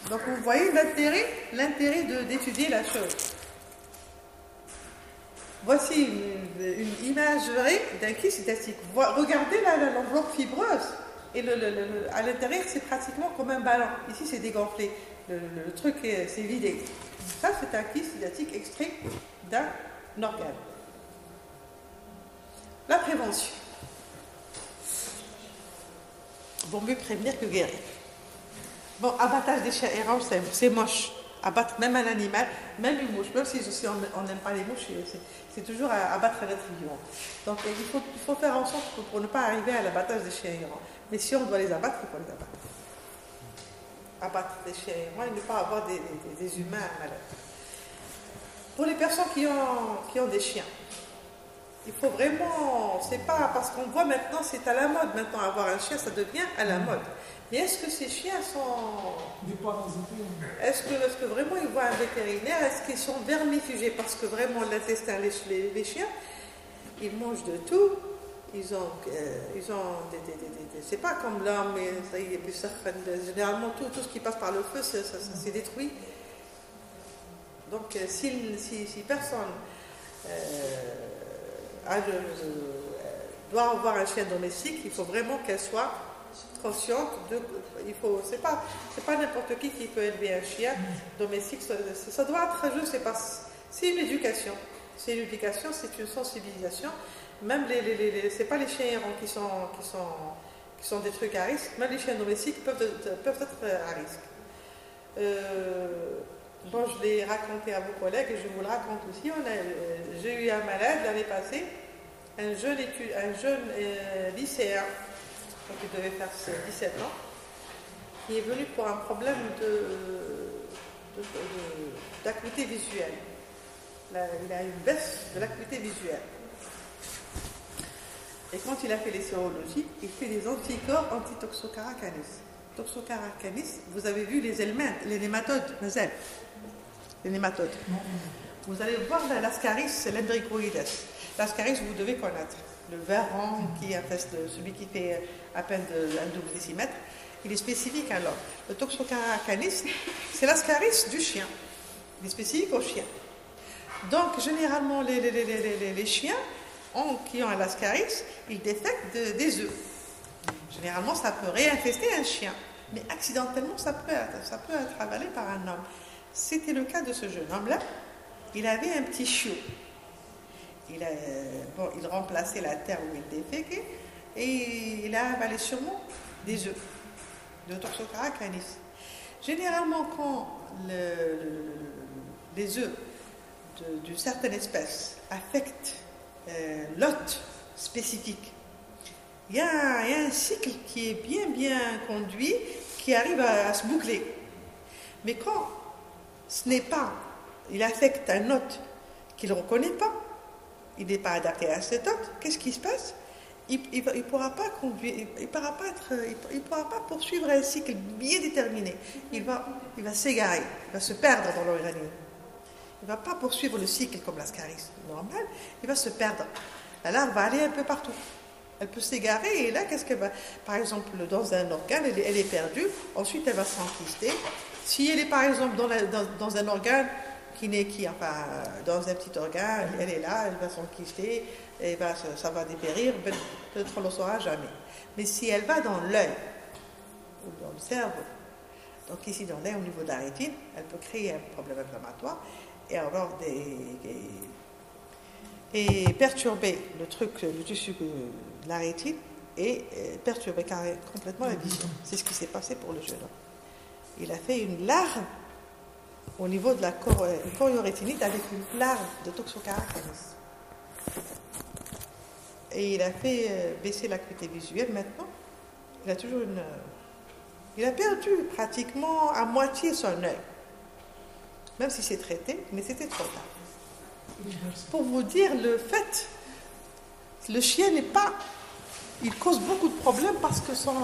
Donc vous voyez l'intérêt d'étudier la chose. Voici une imagerie d'un kyste hydatique. Regardez l'enveloppe fibreuse. Et à l'intérieur, c'est pratiquement comme un ballon. Ici, c'est dégonflé. Le truc, c'est vidé. Ça, c'est un kyste hydatique extrait d'un organe. La prévention. Vaut mieux prévenir que guérir. Bon, abattage des chiens errants, c'est moche. Abattre même un animal, même une mouche, même si on n'aime pas les mouches, c'est toujours abattre un être vivant. Donc il faut faire en sorte pour ne pas arriver à l'abattage des chiens errants. Mais si on doit les abattre, il faut les abattre. Abattre des chiens errants et ne pas avoir des humains malades. Pour les personnes qui ont des chiens, il faut vraiment, c'est pas parce qu'on voit maintenant, c'est à la mode maintenant, avoir un chien, ça devient à la mode. Mais est-ce que ces chiens sont... Est-ce que vraiment ils voient un vétérinaire? Est-ce qu'ils sont vermifugés? Parce que vraiment l'intestin, les chiens, ils mangent de tout. Ils ont c'est pas comme l'homme, mais généralement tout ce qui passe par le feu, ça s'est détruit. Donc si personne doit avoir un chien domestique, il faut vraiment qu'elle soit consciente c'est pas n'importe qui peut élever un chien domestique. Ça doit être, je sais pas, c'est une éducation. C'est une éducation, c'est une sensibilisation. Même c'est pas les chiens errants qui sont des trucs à risque. Même les chiens domestiques peuvent être à risque. Bon, je l'ai raconté à vos collègues et je vous le raconte aussi. J'ai eu un malade l'année passée, un jeune lycéen, donc il devait faire 17 ans, qui est venu pour un problème d'acuité visuelle. Il a une baisse de l'acuité visuelle. Et quand il a fait les sérologies, il fait des anticorps anti-Toxocara canis. Toxocara canis, vous avez vu les helminthes, les nématodes, les nématodes. Vous allez voir l'ascaris, c'est l'endrichoides. L'ascaris, vous devez connaître. Le verron qui infeste celui qui fait à peine un double décimètre, il est spécifique à l'homme. Le Toxocara canis, c'est l'ascaris du chien. Il est spécifique au chien. Donc, généralement, les chiens qui ont un ascaris, ils détectent des œufs. Généralement, ça peut réinfester un chien. Mais accidentellement, ça peut être avalé par un homme. C'était le cas de ce jeune homme-là. Il avait un petit chiot. Il remplaçait la terre où il déféquait et il a avalé sûrement des œufs de Toxocara canis. Généralement, quand les œufs d'une certaine espèce affectent l'hôte spécifique, il y a un cycle qui est bien conduit, qui arrive à se boucler. Mais quand il affecte un hôte qu'il ne reconnaît pas, il n'est pas adapté à cet hôte, qu'est-ce qui se passe? Il ne pourra pas conduire, il pourra pas poursuivre un cycle bien déterminé. Il va s'égarer, il va se perdre dans l'organisme. Il ne va pas poursuivre le cycle comme l'ascaris normal, il va se perdre. La larve va aller un peu partout. Elle peut s'égarer et là, qu'est-ce qu'elle va... Par exemple, dans un organe, elle est perdue, ensuite elle va s'enquister. Si elle est par exemple dans un organe dans un petit organe, elle est là, elle va s'enquister, et ça va dépérir, peut-être on ne le saura jamais. Mais si elle va dans l'œil ou dans le cerveau, donc ici dans l'œil au niveau de la rétine, elle peut créer un problème inflammatoire et avoir et perturber le tissu de la rétine et perturber complètement la vision. C'est ce qui s'est passé pour le jeune homme. Il a fait une larve au niveau de la choriorétinite avec une larve de Toxocara canis. Et il a fait baisser l'acuité visuelle maintenant. Il a toujours une... Il a perdu pratiquement à moitié son œil. Même si c'est traité, mais c'était trop tard. Pour vous dire le fait, le chien n'est pas... Il cause beaucoup de problèmes parce que son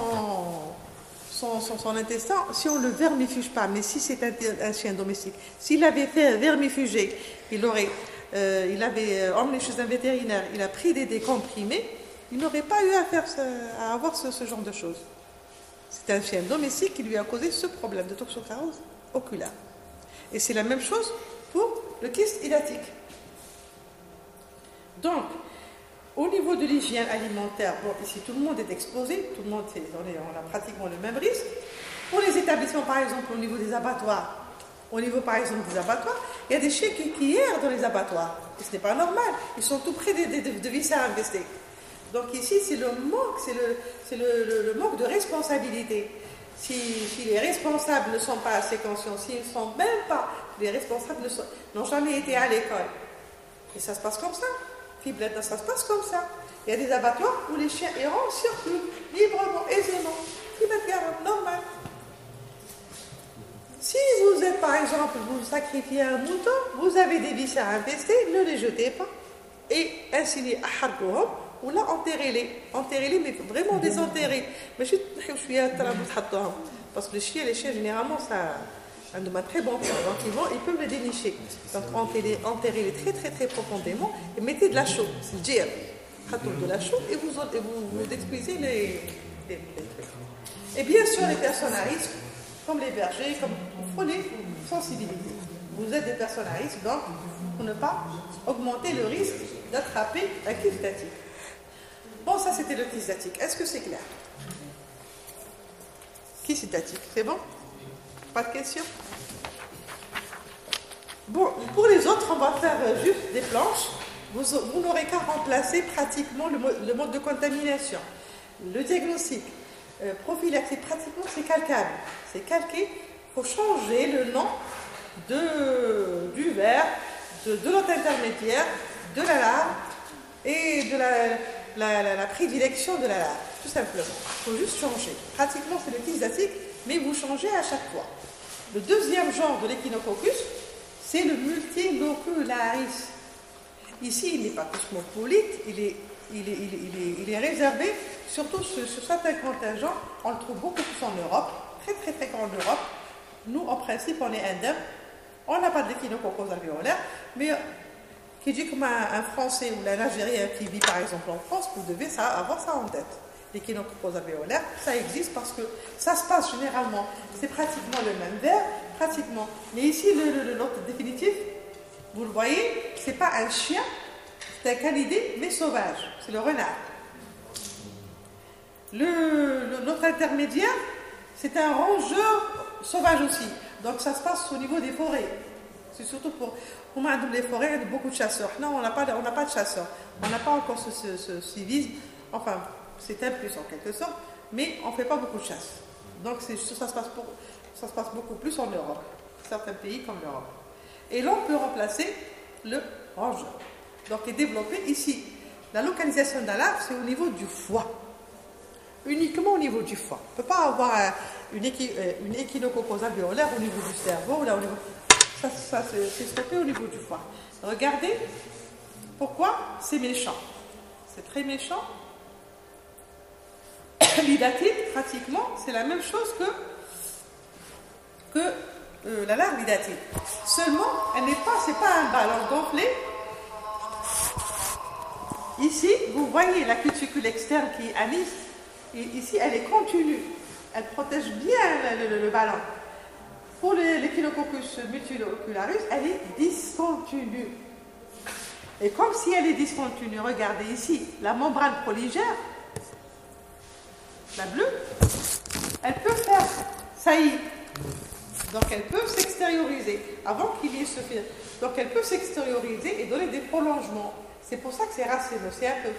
intestin, si on ne le vermifuge pas, mais si c'est un chien domestique, s'il avait fait vermifuger, il avait emmené chez un vétérinaire, il a pris des comprimés, il n'aurait pas eu à avoir ce genre de choses. C'est un chien domestique qui lui a causé ce problème de toxoplasmose oculaire. Et c'est la même chose pour le kyste hydatique. Donc, au niveau de l'hygiène alimentaire, bon, ici tout le monde est exposé, tout le monde on a pratiquement le même risque. Pour les établissements, par exemple, au niveau des abattoirs, il y a des chiens qui errent dans les abattoirs. Et ce n'est pas normal, ils sont tout près de viscères investis. Donc ici, c'est le manque de responsabilité. Si les responsables ne sont pas assez conscients, s'ils ne sont même pas, les responsables n'ont jamais été à l'école. Et ça se passe comme ça. Ça se passe comme ça. Il y a des abattoirs où les chiens errants circulent librement, aisément. Normal. Si vous êtes, par exemple, vous sacrifiez un mouton, vous avez des viscères infestés, ne les jetez pas. Et insinuez à hargohom, ou là, enterrez-les, mais vraiment désenterrez. Mais je suis à parce que les chiens, généralement, ça a un très bon cœur. Donc, ils peuvent les dénicher. Donc, enterrez-les très, très, très profondément et mettez de la chaux. C'est le djir. De la chaux et vous détruisez les trucs. Et bien sûr, les personnes à risque, comme les bergers, il faut les sensibiliser. Vous êtes des personnes à risque, donc, pour ne pas augmenter le risque d'attraper la kyste hydatique. Bon, ça c'était le kyste hydatique. Est-ce que c'est clair? Kyste hydatique, c'est bon? Pas de questions? Bon, pour les autres, on va faire juste des planches. Vous n'aurez qu'à remplacer pratiquement le mode de contamination. Le diagnostic prophylaxie, pratiquement, c'est calcable. C'est calqué. Il faut changer le nom du verre, de l'hôte intermédiaire, de la larve et de la prédilection de la larve, tout simplement. Il faut juste changer. Pratiquement, c'est le kyste hydatique, mais vous changez à chaque fois. Le deuxième genre de l'échinococcus, c'est le multilocularis. Ici, il n'est pas cosmopolite, il est réservé, surtout sur certains contingents, on le trouve beaucoup plus en Europe, très très fréquent en Europe. Nous, en principe, on est indemne, on n'a pas d'échinococcus alvéolaire, mais qui dit comme un Français ou un Algérien qui vit par exemple en France, vous devez avoir ça en tête. L'échinococcus alvéolaire, ça existe parce que ça se passe généralement, c'est pratiquement le même verre, pratiquement. Mais ici, le note définitif, vous le voyez, c'est pas un chien, c'est un canidé, mais sauvage, c'est le renard. Notre intermédiaire, c'est un rongeur sauvage aussi. Donc ça se passe au niveau des forêts. C'est surtout pour les forêts, il y a beaucoup de chasseurs. Non, on n'a pas de chasseurs. On n'a pas encore ce civisme. Enfin, c'est un plus en quelque sorte, mais on ne fait pas beaucoup de chasse. Donc ça se passe beaucoup plus en Europe. Certains pays comme l'Europe. Et là, on peut remplacer le rongeur. Donc, il est développé ici. La localisation de la larve, c'est au niveau du foie. Uniquement au niveau du foie. On ne peut pas avoir une échinococcus alvéolaire au niveau du cerveau. Là, ça c'est stoppé au niveau du foie. Regardez pourquoi c'est méchant. C'est très méchant. L'hydatite, pratiquement, c'est la même chose que la larve hydatite. Seulement, c'est pas un ballon gonflé. Ici, vous voyez la cuticule externe qui est anise. Et ici, elle est continue. Elle protège bien le ballon. Pour l'échinococcus multilocularis, elle est discontinue. Et comme si elle est discontinue, regardez ici, la membrane proligère, la bleue, elle peut faire saillir. Donc elle peut s'extérioriser avant qu'il y ait ce fil. Donc elle peut s'extérioriser et donner des prolongements. C'est pour ça que c'est racéneux, c'est un peu.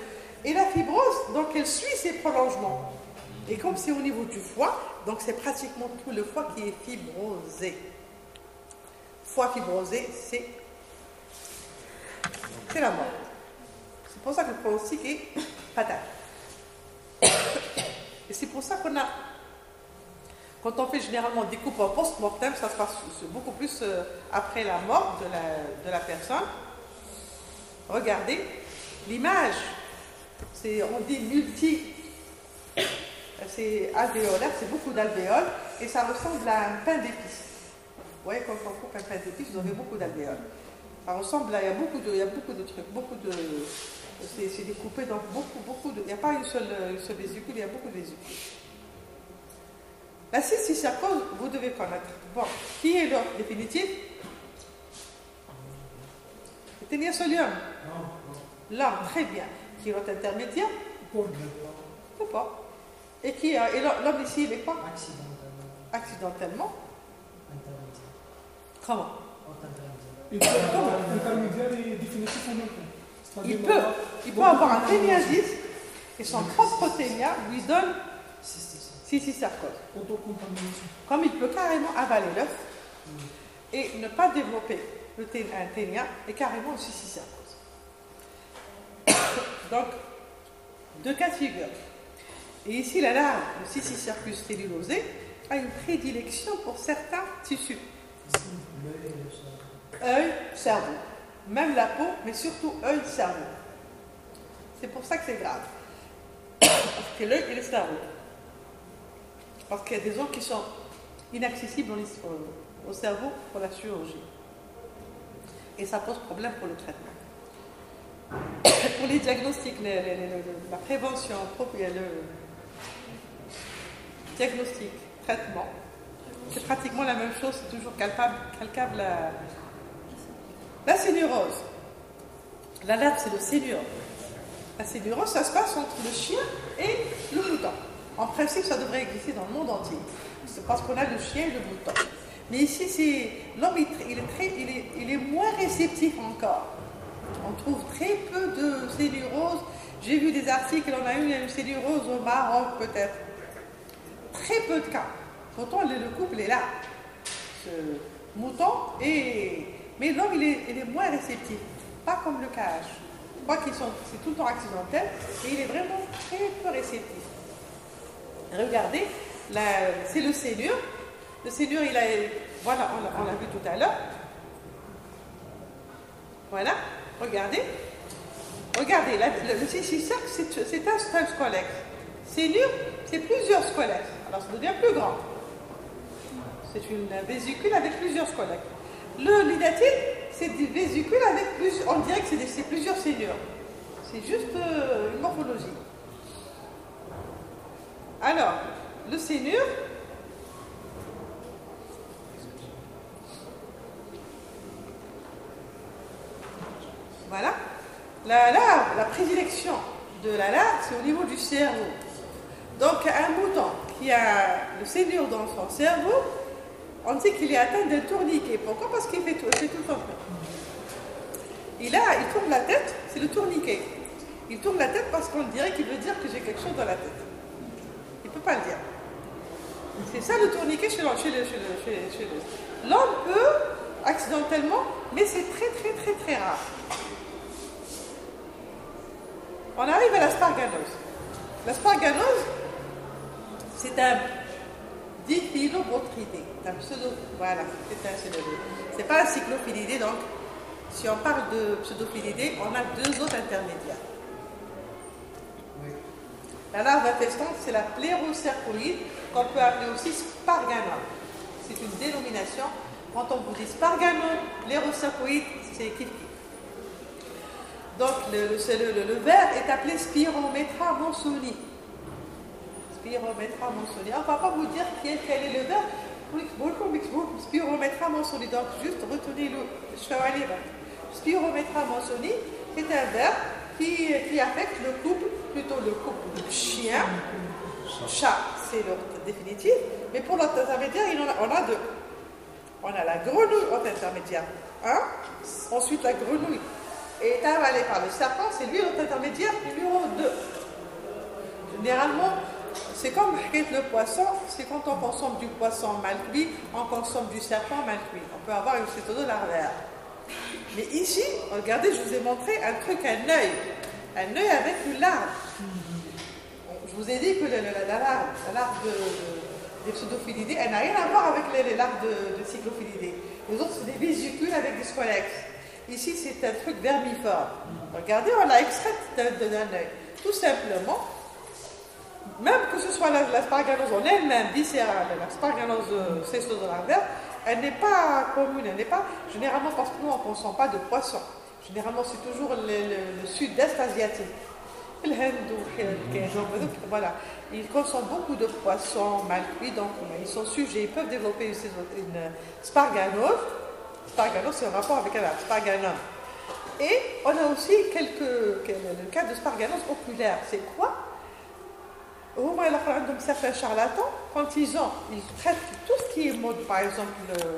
Et la fibrose, donc elle suit ces prolongements. Et comme c'est au niveau du foie, donc c'est pratiquement tout le foie qui est fibrosé. Foie fibrosé, c'est la mort. C'est pour ça que le pronostic est fatal. Et c'est pour ça qu'on a, quand on fait généralement des coupes en post-mortem, ça se passe beaucoup plus après la mort de la personne. Regardez, l'image, on dit c'est alvéolaire, c'est beaucoup d'alvéoles, et ça ressemble à un pain d'épices. Vous voyez, quand on coupe un pain d'épices, vous avez beaucoup d'alvéoles. Ça ressemble à, il y a beaucoup de trucs, c'est découpé dans beaucoup de, il n'y a pas une seule vésicule, il y a beaucoup de vésicules. La cystocércose, vous devez connaître. Bon, qui est l'ordre définitif? Le ténia solium. L'homme, très bien. Qui est l'autre intermédiaire? Je ne sais pas. Et l'homme ici, il est quoi? Accidentellement. Comment? Intermédiaire et définitif en même temps. Il peut avoir un ténia 10 et son propre ténia lui donne cystocércose. Comme il peut carrément avaler l'œuf et ne pas développer un ténia et carrément une cystocércose. Donc, deux cas de figure. Et ici, la larve, le Cysticercus cellulosé, a une prédilection pour certains tissus. Œil, cerveau. Même la peau, mais surtout œil, cerveau. C'est pour ça que c'est grave. Parce que l'œil et le cerveau. Parce qu'il y a des zones qui sont inaccessibles au cerveau pour la chirurgie. Et ça pose problème pour le traitement. Pour les diagnostics, la prévention, le diagnostic, traitement, c'est pratiquement la même chose, c'est toujours calcable la sénurose. La larve, c'est le sénure. La sénurose, ça se passe entre le chien et le mouton. En principe, ça devrait exister dans le monde entier. C'est parce qu'on a le chien et le mouton. Mais ici, l'homme, il est moins réceptif encore. On trouve très peu de cellulose. J'ai vu des articles, on a eu une cellulose au Maroc peut-être. Très peu de cas. Pourtant, le couple est là. Ce mouton, mais l'homme, il est moins réceptif. Pas comme le cage. Je crois c'est tout le temps accidentel, et il est vraiment très peu réceptif. Regardez, c'est le sénure. Le sénure, voilà, on l'a vu tout à l'heure. Voilà. Regardez, le cysticerque, c'est un seul scolex. Sénure, c'est plusieurs scolex. Alors ça devient plus grand. C'est une vésicule avec plusieurs scolex. L'idatide, c'est des vésicules avec plusieurs. On dirait que c'est plusieurs sénures. C'est juste une morphologie. Alors, le sénure. Voilà. La prédilection de la larve, c'est au niveau du cerveau. Donc, un mouton qui a le sénure dans son cerveau, on dit qu'il est atteint d'un tourniquet. Pourquoi? Parce qu'il fait tout le temps. Il tourne la tête, c'est le tourniquet. Il tourne la tête parce qu'on dirait qu'il veut dire que j'ai quelque chose dans la tête. Il ne peut pas le dire. C'est ça le tourniquet chez l'homme. L'homme peut, accidentellement, mais c'est très très très très rare. On arrive à l'asparganose. L'asparganose, c'est un diphylobotridé. Voilà, c'est un pseudobotridé. C'est pas un cyclophilidé, donc si on parle de pseudophilidé, on a deux autres intermédiaires. Oui. La larve infestante, c'est la plérocercoïde, qu'on peut appeler aussi sparganone. C'est une dénomination. Quand on vous dit sparganone, plérocercoïde, c'est kiff. Donc le ver est appelé Spirometra monsoni. Spirometra monsoni. On ne va pas vous dire quel est le ver. Spirometra monsoni. Donc juste retenez-le. Spirometra monsoni, c'est un ver qui affecte le couple, plutôt le couple chien-chat, c'est l'ordre définitif. Mais pour l'autre intermédiaire, on a deux. On a la grenouille autre intermédiaire. Ensuite la grenouille est avalée par le serpent, c'est lui l'autre intermédiaire numéro 2. Généralement, c'est comme le poisson, c'est quand on consomme du poisson mal cuit, on consomme du serpent mal cuit. On peut avoir une cétose larvaire. Mais ici, regardez, je vous ai montré un truc, un œil. un œil avec une larve. Je vous ai dit que la larve des pseudophilidés, elle n'a rien à voir avec les larves de cyclophilidés. Les autres, c'est des vésicules avec des scolex. Ici, c'est un truc vermifore. Regardez, on l'a extraite d'un œil. Tout simplement, même que ce soit l'asparganose en elle-même, viscérale, l'asparganose céstosolarvaire, elle n'est pas commune, elle n'est pas, généralement parce que nous, on ne consomme pas de poisson. Généralement, c'est toujours le sud-est asiatique. Voilà. Ils consomment beaucoup de poissons mal cuits, donc ils sont sujets, ils peuvent développer une sparganose. Sparganose, c'est un rapport avec un sparganum. Et on a aussi le cas de sparganose oculaire. C'est quoi? Au moment où certains charlatans, quand ils traitent tout ce qui est mode, par exemple,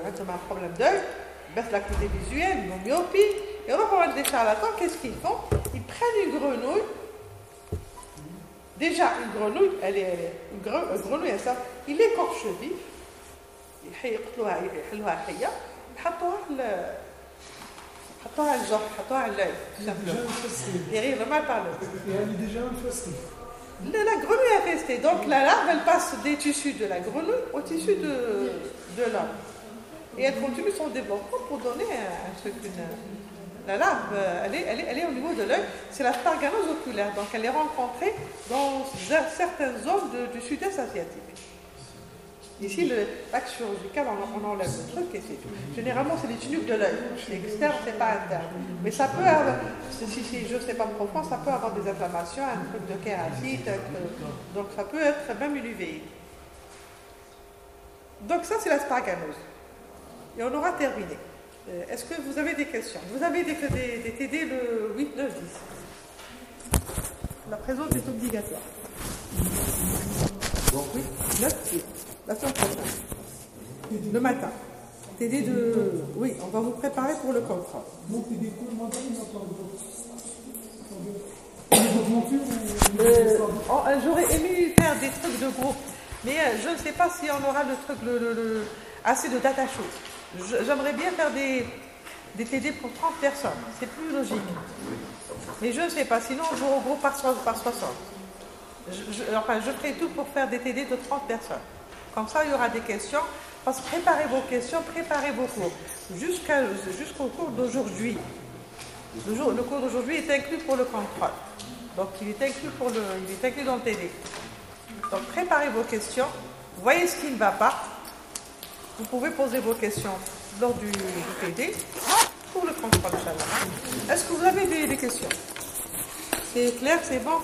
un problème d'œil, baisse l'acuité visuelle, une myopie, et on va voir des charlatans, qu'est-ce qu'ils font? Ils prennent une grenouille. Déjà, une grenouille, une grenouille, ça, il écorche vif, يحطوها حية يحطوها الجرح يحطوها على l'œil derrière le mal par l'œil. Elle est déjà infestée. La grenouille est infestée, donc la larve elle passe des tissus de la grenouille au tissu de l'homme et elle continue son développement pour donner un truc. La larve, elle est au niveau de l'œil, c'est la sparganose oculaire, donc elle est rencontrée dans certaines zones du sud-est asiatique. Ici, l'axe chirurgical, on enlève le truc et c'est tout. Généralement, c'est les tunnels de l'œil. C'est externe, c'est pas interne. Mais ça peut avoir, si je ne sais pas profond, ça peut avoir des inflammations, un truc de kératite, donc ça peut être même une uvéite. Donc ça, c'est la sparganose. Et on aura terminé. Est-ce que vous avez des questions? Vous avez des TD le 8, 9, 10. La présence est obligatoire. Oui, 9, 10. La semaine prochaine. Le matin. TD de... Oui, on va vous préparer pour le contrôle. Donc, TD pour le matin, j'aurais aimé faire des trucs de groupe, mais je ne sais pas si on aura le truc, assez de data shoot. J'aimerais bien faire des TD pour 30 personnes, c'est plus logique. Mais je ne sais pas, sinon je regroupe par 60. Je ferai tout pour faire des TD de 30 personnes. Comme ça, il y aura des questions. Parce que préparez vos questions, préparez vos cours. Jusqu'au cours d'aujourd'hui. Le cours d'aujourd'hui est inclus pour le contrôle. Donc, il est inclus dans le TD. Donc, préparez vos questions. Voyez ce qui ne va pas. Vous pouvez poser vos questions lors du TD pour le contrôle, Inch'Allah. Est-ce que vous avez des questions? C'est clair, c'est bon?